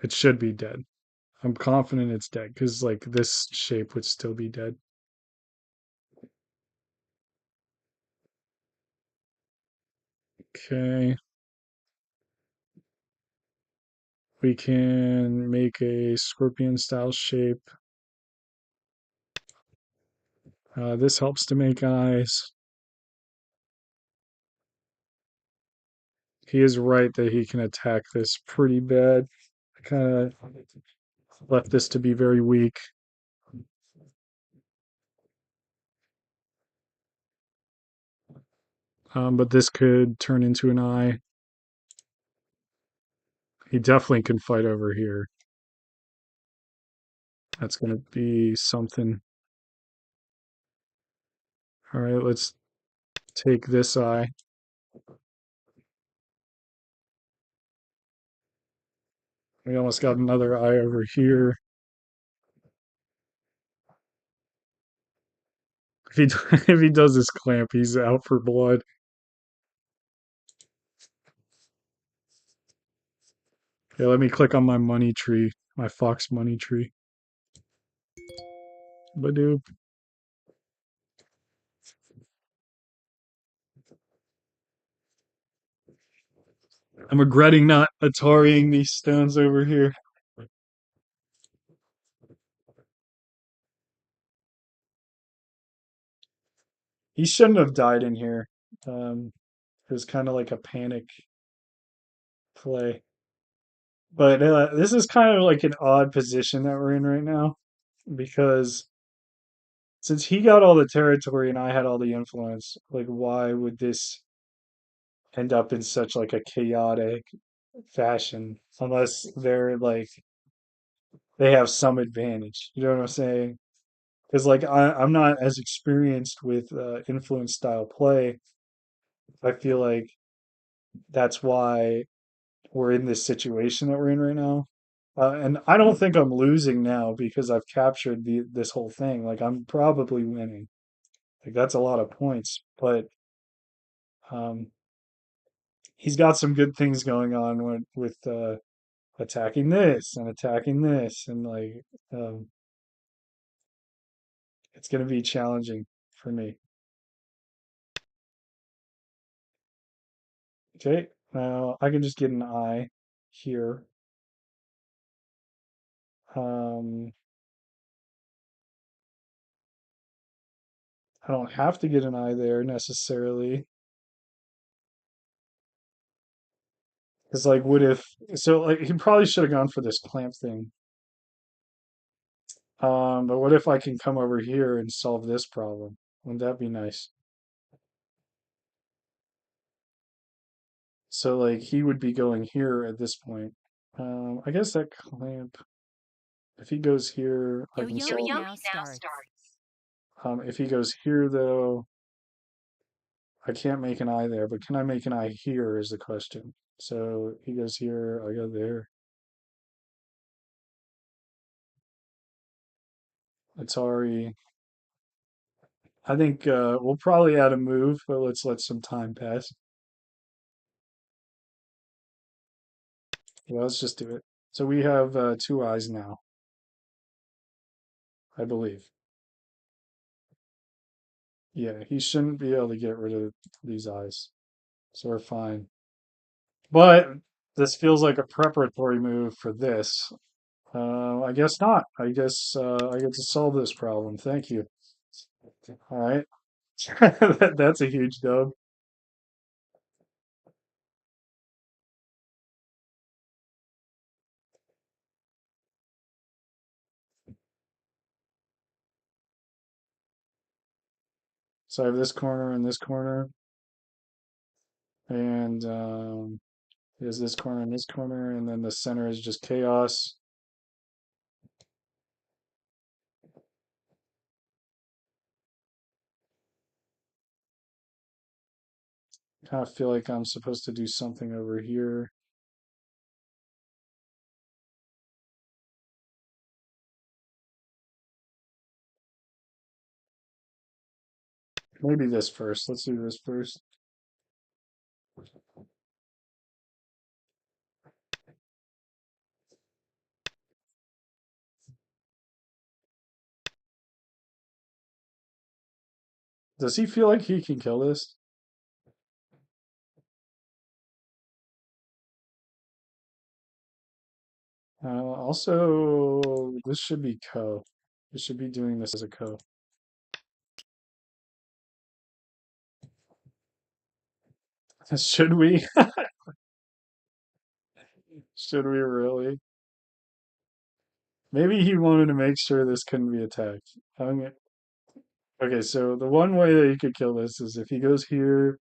Speaker 1: It should be dead. I'm confident it's dead because like this shape would still be dead. Okay, we can make a scorpion style shape. This helps to make eyes. He is right that he can attack this pretty bad. I kind of left this to be very weak. But this could turn into an eye. He definitely can fight over here. That's going to be something. All right, let's take this eye. We almost got another eye over here. If he if he does this clamp, he's out for blood. Okay, let me click on my money tree, my fox money tree. Badoop. I'm regretting not Atariing these stones over here. He shouldn't have died in here. It was kind of like a panic play. But this is kind of like an odd position that we're in right now because since he got all the territory and I had all the influence, like why would this end up in such like a chaotic fashion unless they're like they have some advantage. You know what I'm saying? Because like I'm not as experienced with influence style play. I feel like that's why we're in this situation that we're in right now. And I don't think I'm losing now because I've captured the this whole thing. Like I'm probably winning. Like that's a lot of points, but um, he's got some good things going on with attacking this, and like um, it's going to be challenging for me. Okay, now I can just get an eye here. Um, I don't have to get an eye there necessarily. Because like, what if? So like, he probably should have gone for this clamp thing. But what if I can come over here and solve this problem? Wouldn't that be nice? So like, he would be going here at this point. I guess that clamp. If he goes here, I can
Speaker 2: Yo-yo
Speaker 1: solve it.
Speaker 2: now starts.
Speaker 1: If he goes here though, I can't make an eye there. But can I make an eye here? Is the question. So he goes here, I go there. Atari. I think we'll probably add a move, but let's let some time pass. Yeah, let's just do it. So we have two eyes now, I believe. Yeah, he shouldn't be able to get rid of these eyes. So we're fine. But this feels like a preparatory move for this. I guess not. I guess I get to solve this problem. Thank you. All right. That's a huge dub. So I have this corner and this corner, and there's this corner and this corner, and then the center is just chaos. Kind of feel like I'm supposed to do something over here. Maybe this first. Let's do this first. Does he feel like he can kill this? Also, this should be co. This should be doing this as a co. Should we? Should we really? Maybe he wanted to make sure this couldn't be attacked. Okay, so the one way that he could kill this is if he goes here,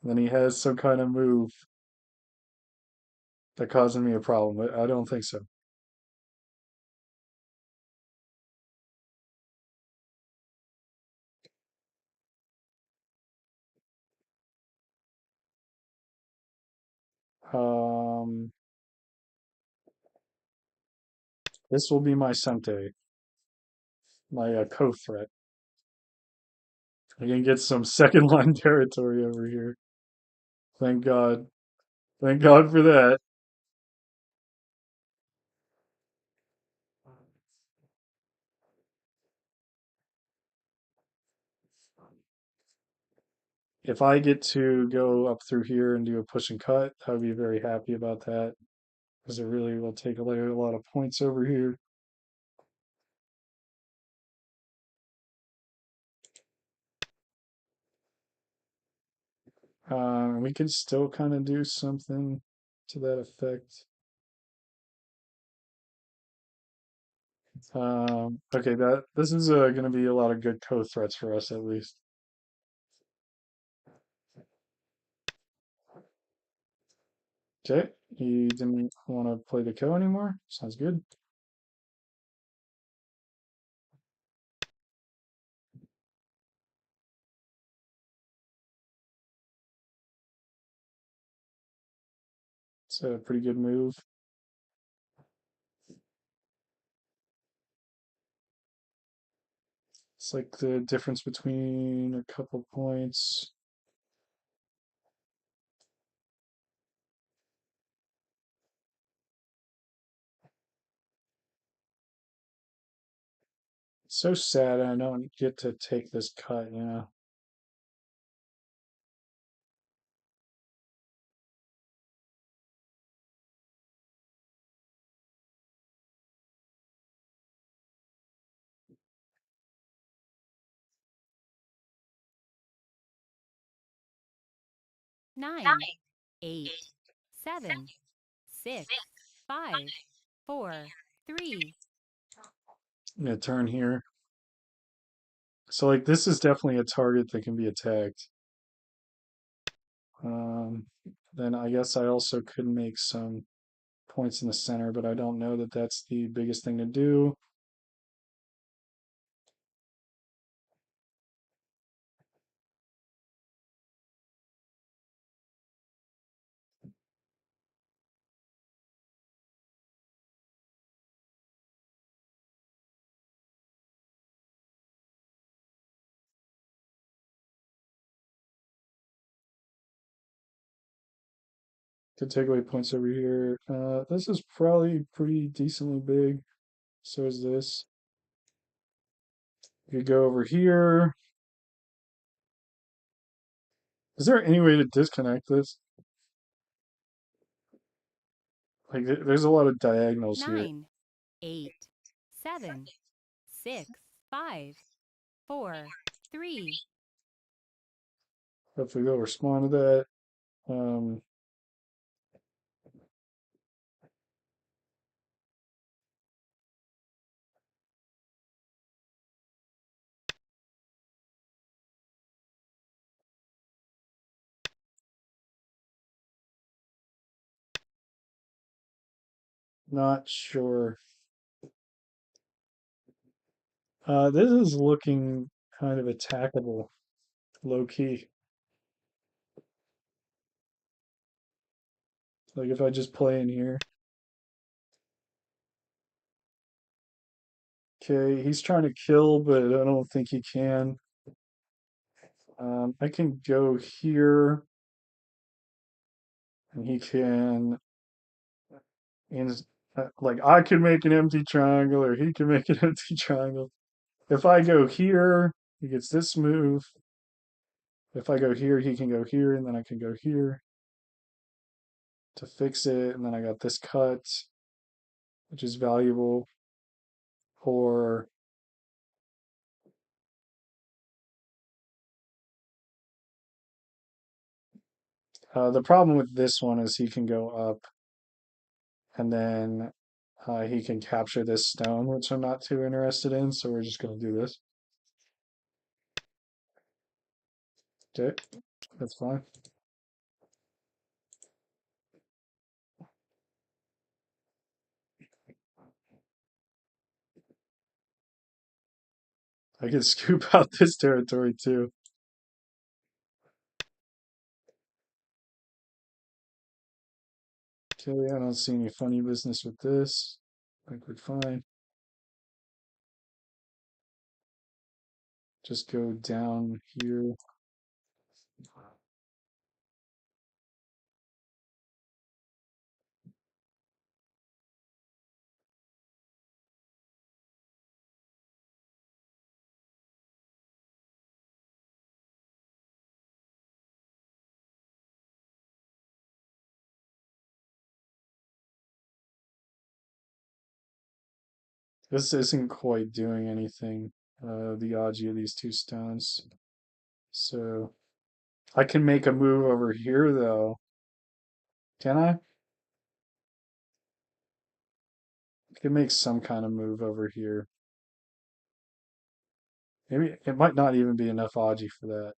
Speaker 1: then he has some kind of move that causes me a problem. But I don't think so. Um, this will be my Sente, my co-threat. I can get some second line territory over here. Thank God. Thank God for that. If I get to go up through here and do a push and cut, I would be very happy about that because it really will take away a lot of points over here. We can still kind of do something to that effect. Okay, that this is going to be a lot of good co-threats for us at least. Okay, you didn't want to play the co anymore? Sounds good. It's a pretty good move. It's like the difference between a couple points. It's so sad I don't get to take this cut, you know.
Speaker 2: 9, 8, 7, 6, 5, 4, 3.
Speaker 1: I'm gonna turn here. So like this is definitely a target that can be attacked. Um, then I guess I also could make some points in the center, but I don't know that that's the biggest thing to do. Could take away points over here. This is probably pretty decently big. So is this. You could go over here. Is there any way to disconnect this? Like, there's a lot of diagonals here.
Speaker 2: 9, 8, 7, 6, 5, 4, 3.
Speaker 1: Hopefully they'll respond to that. Um, Not sure. This is looking kind of attackable, low key. Like if I just play in here. Okay, he's trying to kill, but I don't think he can. I can go here, and he can. And like I can make an empty triangle, or he can make an empty triangle. If I go here, he gets this move. If I go here, he can go here, and then I can go here to fix it, and then I got this cut, which is valuable. Or the problem with this one is he can go up, and then he can capture this stone, which I'm not too interested in. So we're just gonna do this. Okay, that's fine. I can scoop out this territory too. Okay, I don't see any funny business with this. I think we're fine. Just go down here. This isn't quite doing anything, the Aji of these two stones. So I can make a move over here though. Can I? I can make some kind of move over here. Maybe it might not even be enough Aji for that.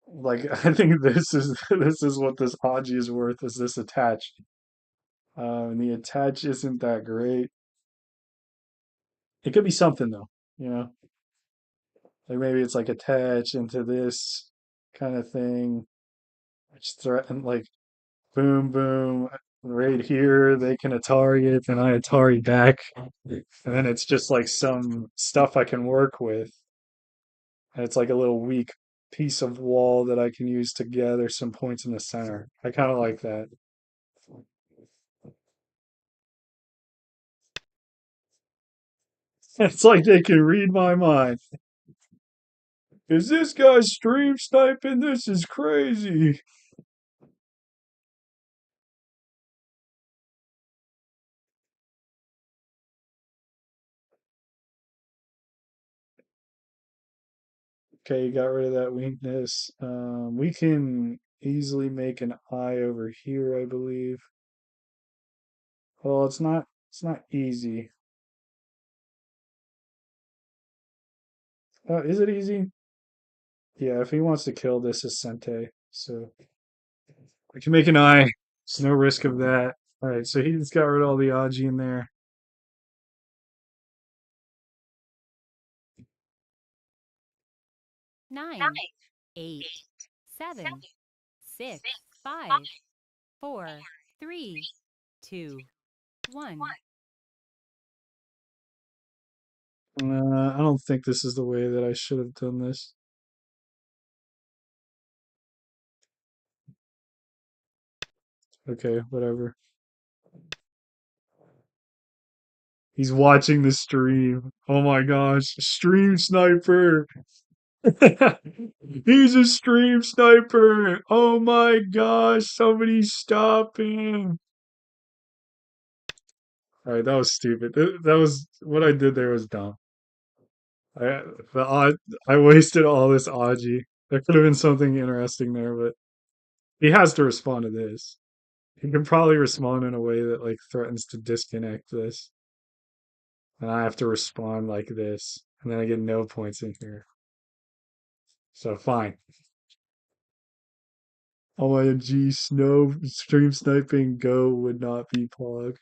Speaker 1: Like I think this is what this Aji is worth, is this attached. And the attach isn't that great. It could be something though, you know? Like maybe it's like attached into this kind of thing. Which threaten like boom boom right here, they can Atari it and I Atari back. And then it's just like some stuff I can work with. And it's like a little weak piece of wall that I can use to gather some points in the center. I kind of like that. It's like they can read my mind. Is this guy stream sniping? This is crazy. Okay, you got rid of that weakness. We can easily make an eye over here, I believe. Well, it's not easy. Is it easy? Yeah, if he wants to kill this is Sente. So we can make an eye. There's no risk of that. All right, so he's got rid of all the Aji in there.
Speaker 2: 9, 8, 7, 6, 5, 4, 3, 2, 1.
Speaker 1: I don't think this is the way that I should have done this. Okay, whatever. He's watching the stream. Oh my gosh. Stream sniper. He's a stream sniper. Oh my gosh. Somebody stop him. All right, that was stupid. That was what I did there was dumb. I the odd I wasted all this Aji. There could have been something interesting there, but he has to respond to this. He can probably respond in a way that like threatens to disconnect this. And I have to respond like this. And then I get no points in here. So fine. OMG, snow stream sniping go would not be Pog.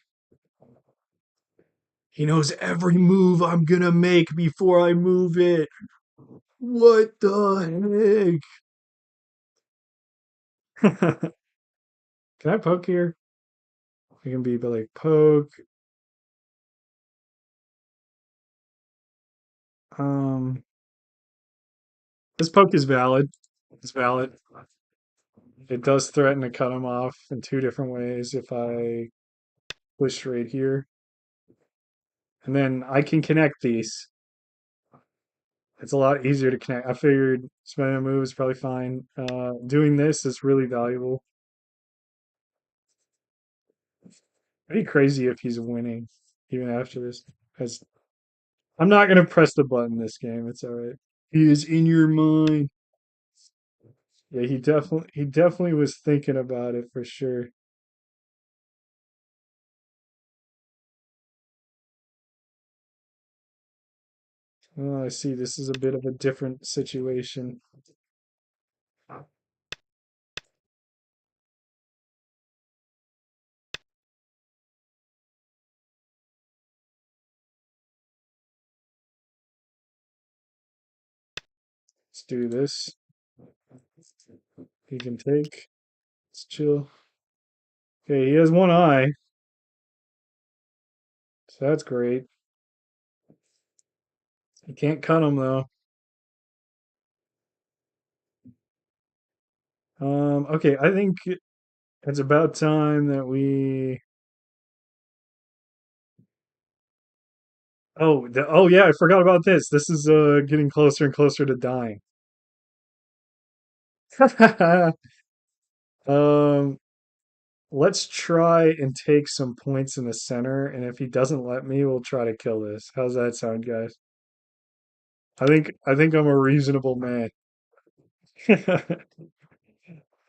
Speaker 1: He knows every move I'm gonna make before I move it. What the heck? Can I poke here? I can be like poke. Um, this poke is valid. It's valid. It does threaten to cut him off in two different ways if I push right here. And then I can connect these. It's a lot easier to connect. I figured spending a move is probably fine. Doing this is really valuable. It'd be crazy if he's winning even after this. As I'm not gonna press the button this game. It's all right. He is in your mind. Yeah, he definitely was thinking about it for sure. Oh, I see. This is a bit of a different situation. Let's do this. He can take. Let's chill. Okay, he has one eye, so that's great. You can't cut him though. Okay, I think it's about time that we. Oh yeah, I forgot about this. This is getting closer and closer to dying. um, let's try and take some points in the center, and if he doesn't let me, we'll try to kill this. How's that sound, guys? I think I'm a reasonable man. I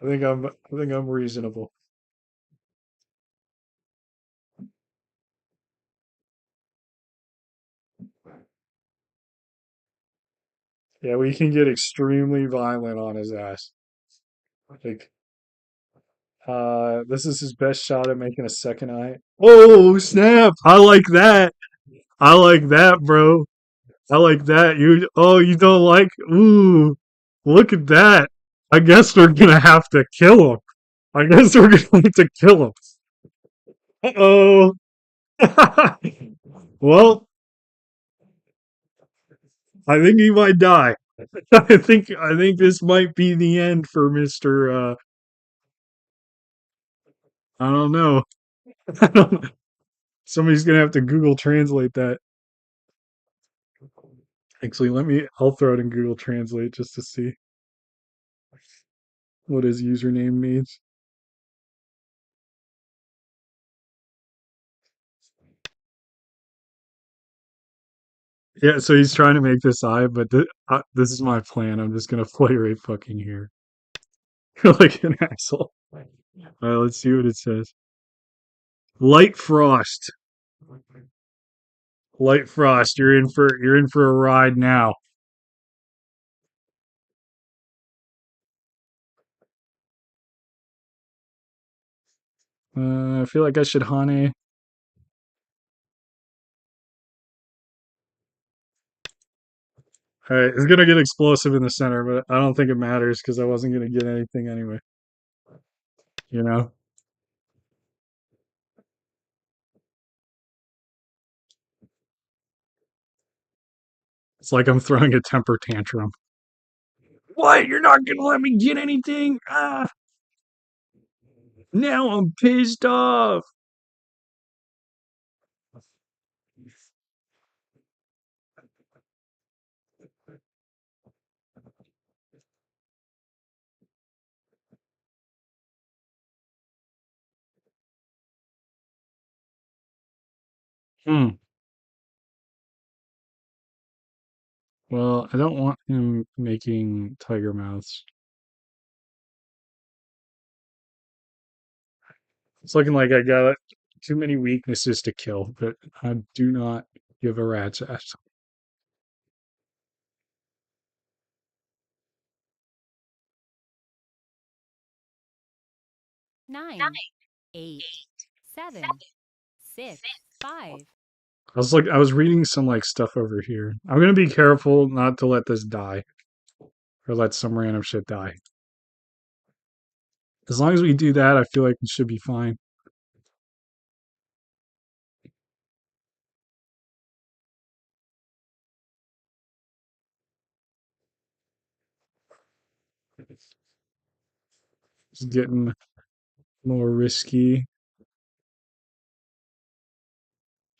Speaker 1: think I'm reasonable. Yeah, we can get extremely violent on his ass. Like, this is his best shot at making a second eye. Oh, snap! I like that. I like that, bro. I like that. You don't like, ooh, look at that. I guess we're gonna have to kill him. I guess we're gonna have to kill him. Uh-oh. Well, I think he might die. I think this might be the end for Mr. I don't know. I don't, somebody's gonna have to Google translate that. Actually, I'll throw it in Google Translate just to see what his username means. Yeah, so he's trying to make this eye, but this is my plan. I'm just gonna play right fucking here. Like an asshole. All right, let's see what it says. Light frost. Light frost. You're in for a ride now. I feel like I should honey. All right, it's gonna get explosive in the center, but I don't think it matters because I wasn't gonna get anything anyway. You know, it's like I'm throwing a temper tantrum. What? You're not gonna let me get anything? Ah, now I'm pissed off. Hmm. Well, I don't want him making tiger mouths. It's looking like I got too many weaknesses to kill, but I do not give a rat's ass.
Speaker 2: 9, 8, 7, 6, 5,
Speaker 1: I was reading some like stuff over here. I'm gonna be careful not to let this die or let some random shit die. As long as we do that, I feel like we should be fine. It's getting more risky.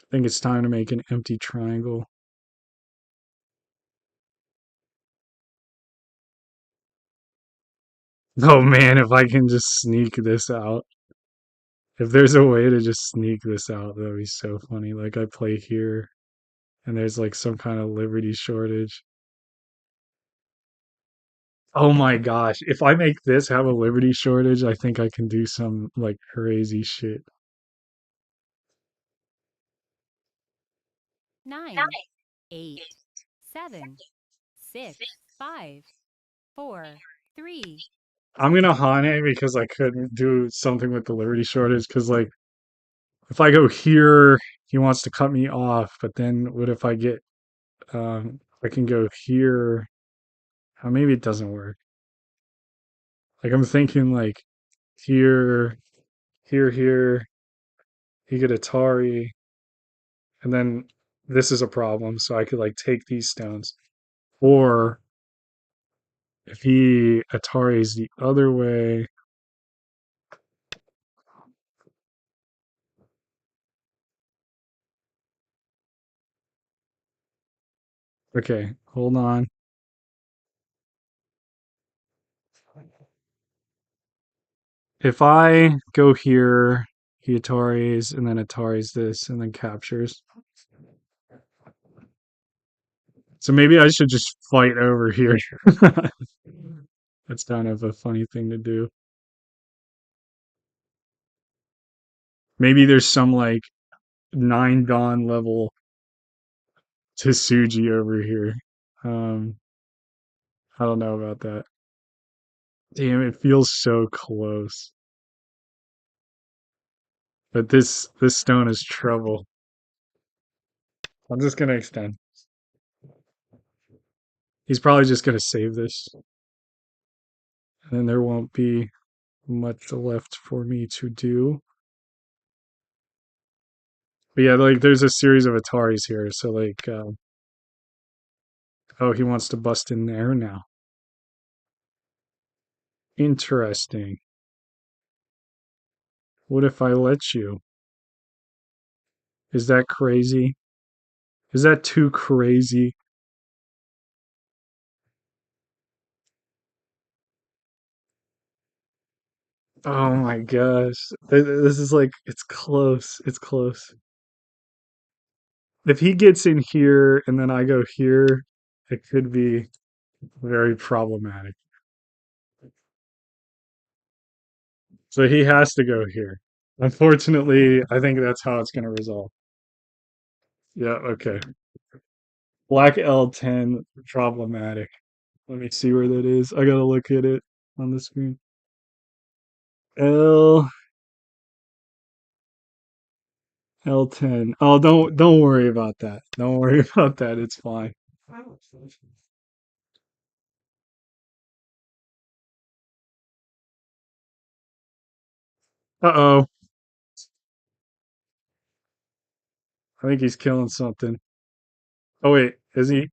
Speaker 1: I think it's time to make an empty triangle. Oh man, if I can just sneak this out. If there's a way to just sneak this out, that would be so funny. Like I play here and there's like some kind of liberty shortage. Oh my gosh. If I make this have a liberty shortage, I think I can do some like crazy shit.
Speaker 2: 9, 8, 7, 6, 5, 4, 3,
Speaker 1: I'm gonna Hane because I couldn't do something with the liberty shortage because like if I go here, he wants to cut me off, but then what if I get I can go here. Maybe it doesn't work. Like I'm thinking like here, here, he get Atari, and then this is a problem, so I could like take these stones. Or if he Atari's the other way, okay, hold on. If I go here, he Atari's, and then Atari's this, and then captures. So maybe I should just fight over here. That's kind of a funny thing to do. Maybe there's some like 9 dawn level Tsuji over here. Um, I don't know about that. Damn, it feels so close. But this stone is trouble. I'm just gonna extend. He's probably just gonna save this, and then there won't be much left for me to do. But yeah, like there's a series of Ataris here, so like, oh, he wants to bust in there now. Interesting. What if I let you? Is that crazy? Is that too crazy? Oh my gosh. This is like, it's close. It's close. If he gets in here and then I go here, it could be very problematic. So he has to go here. Unfortunately, I think that's how it's going to resolve. Yeah, okay. Black L10, problematic. Let me see where that is. I gotta look at it on the screen. L L10. Oh, don't worry about that. Don't worry about that. It's fine. Uh-oh. I think he's killing something. Oh wait, is he?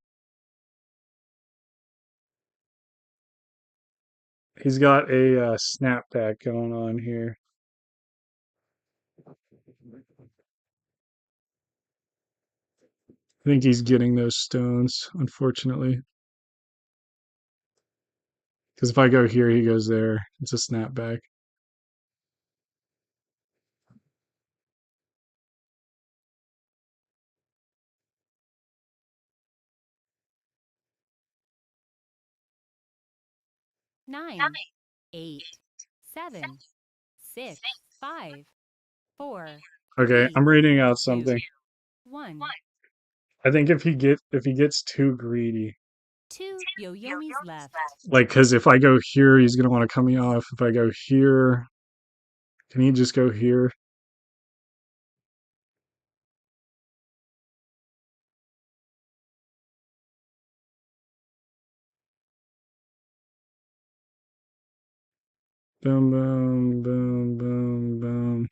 Speaker 1: He's got a snapback going on here. I think he's getting those stones, unfortunately. Because if I go here, he goes there. It's a snapback.
Speaker 2: 9, 8, 7, 6, 5, 4,
Speaker 1: Okay,
Speaker 2: 3,
Speaker 1: I'm reading out
Speaker 2: 2,
Speaker 1: something.
Speaker 2: 1.
Speaker 1: I think if he gets too greedy,
Speaker 2: 2 Yoyomis left.
Speaker 1: like, because if I go here, he's gonna want to cut me off. If I go here, can he just go here? Boom, boom, boom, boom, boom.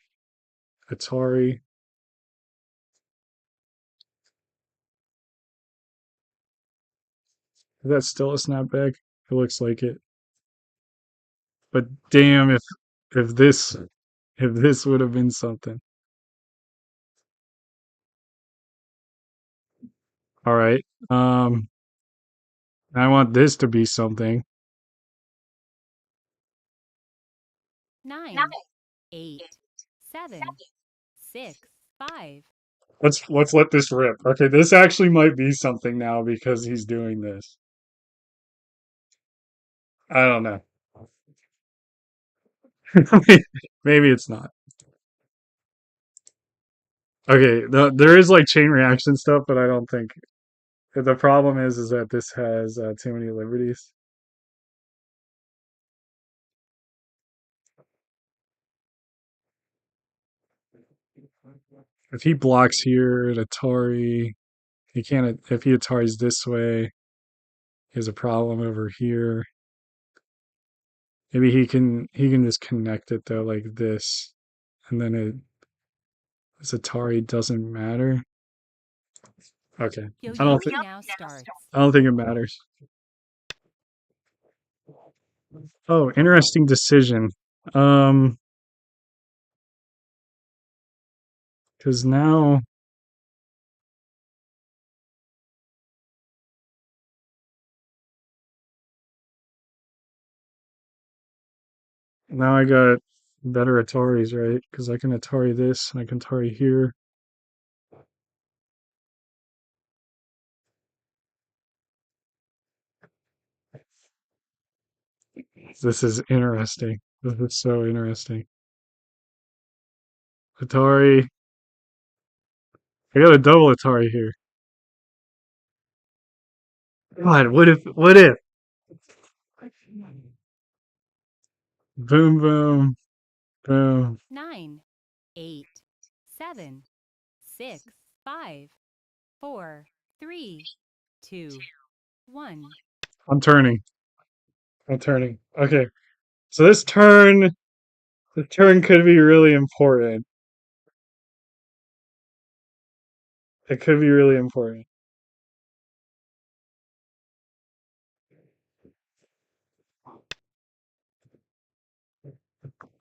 Speaker 1: Atari. Is that still a snapback? It looks like it. But damn, if this if this would have been something. All right. I want this to be something.
Speaker 2: 9, 8, 7, 6, 5.
Speaker 1: Let's let this rip. Okay, this actually might be something now because he's doing this. I don't know. Maybe it's not. Okay, there is like chain reaction stuff, but I don't think the problem is that this has too many liberties. If he blocks here at Atari, he can't. If he Atari's this way, he has a problem over here. Maybe he can just connect it though like this, and then this Atari doesn't matter. Okay, I don't think
Speaker 2: Yoyomi now starts.
Speaker 1: I don't think it matters. Oh, interesting decision. Um, because now I got better Ataris, right? Because I can Atari this and I can Atari here. This is interesting. This is so interesting. Atari. I got a double Atari here. God, what if? Boom, boom, boom.
Speaker 2: 9, 8, 7, 6, 5, 4, 3, 2, 1.
Speaker 1: I'm turning. I'm turning. Okay. So the turn could be really important. It could be really important.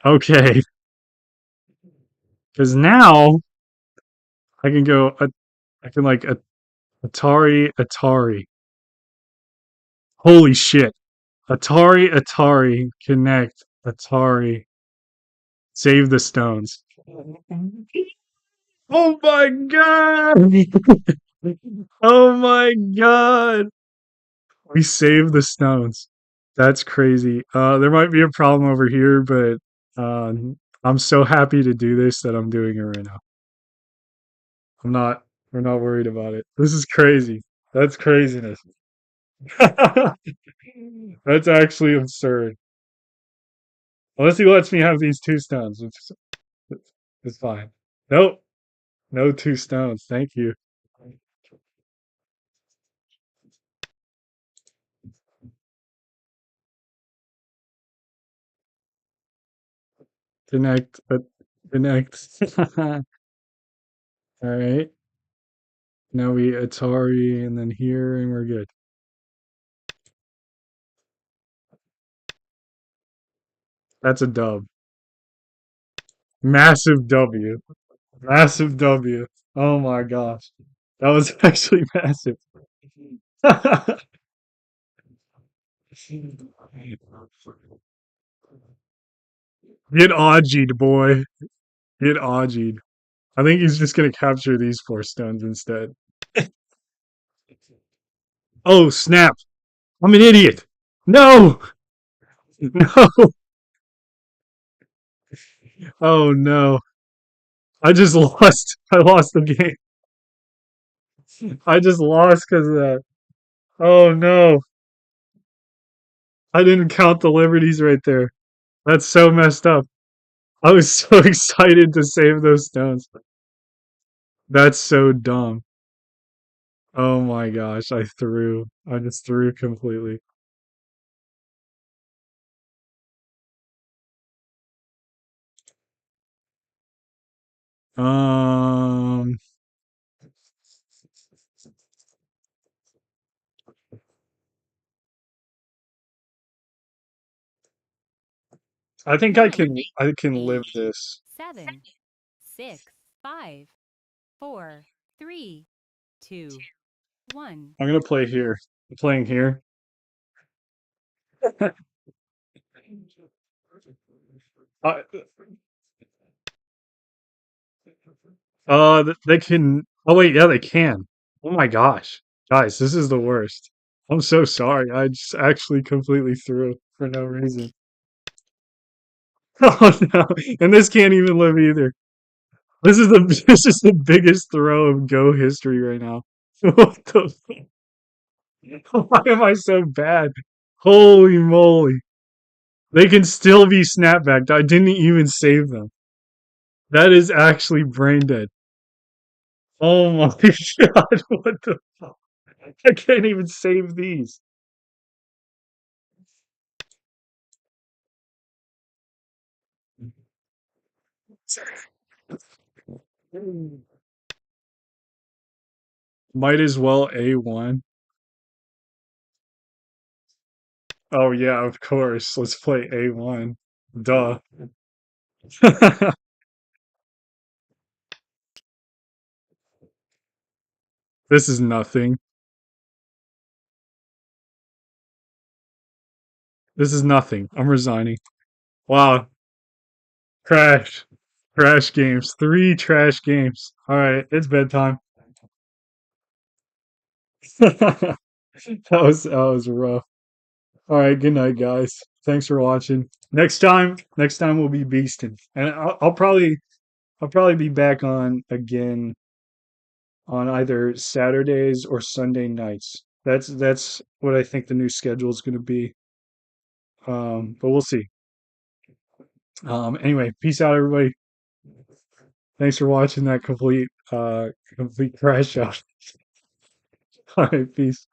Speaker 1: Okay. Because now I can go, I can like Atari, Atari. Holy shit. Atari, Atari, connect, Atari, save the stones. Oh my god! Oh my god! We saved the stones. That's crazy. There might be a problem over here, but I'm so happy to do this that I'm doing it right now. I'm not, we're not worried about it. This is crazy. That's craziness. That's actually absurd. Unless he lets me have these two stones, which is fine. Nope. No two stones. Thank you. Connect. Connect. All right. Now we Atari and then here and we're good. That's a dub. Massive W. Massive W. Oh my gosh. That was actually massive. Get Augied, boy. Get Augied. I think he's just gonna capture these four stones instead. Oh, snap. I'm an idiot. No! No. Oh no. I just lost. I lost the game. I just lost because of that. Oh no. I didn't count the liberties right there. That's so messed up. I was so excited to save those stones. That's so dumb. Oh my gosh, I threw. I just threw completely. Um, I think
Speaker 2: Nine,
Speaker 1: I can live
Speaker 2: eight,
Speaker 1: this.
Speaker 2: 7, 6, 5, 4, 3, 2, 1.
Speaker 1: I'm gonna play here. I'm playing here. Uh, they can. Oh wait, yeah, they can. Oh my gosh, guys, this is the worst. I'm so sorry. I just actually completely threw for no reason. Oh no, and this can't even live either. This is the this is the biggest throw of Go history right now. What the? Why am I so bad? Holy moly! They can still be snapbacked. I didn't even save them. That is actually brain dead. Oh my god! What the? I can't even save these. Might as well A1. Oh yeah, of course. Let's play A1. Duh. This is nothing. This is nothing. I'm resigning. Wow. Crash. Trash games. Three trash games. All right, it's bedtime. That was rough. All right, good night, guys. Thanks for watching. Next time we'll be beasting, and I'll probably be back on again on either Saturdays or Sunday nights. That's what I think the new schedule is going to be. But we'll see. Anyway, peace out, everybody. Thanks for watching that complete crash out. All right, peace.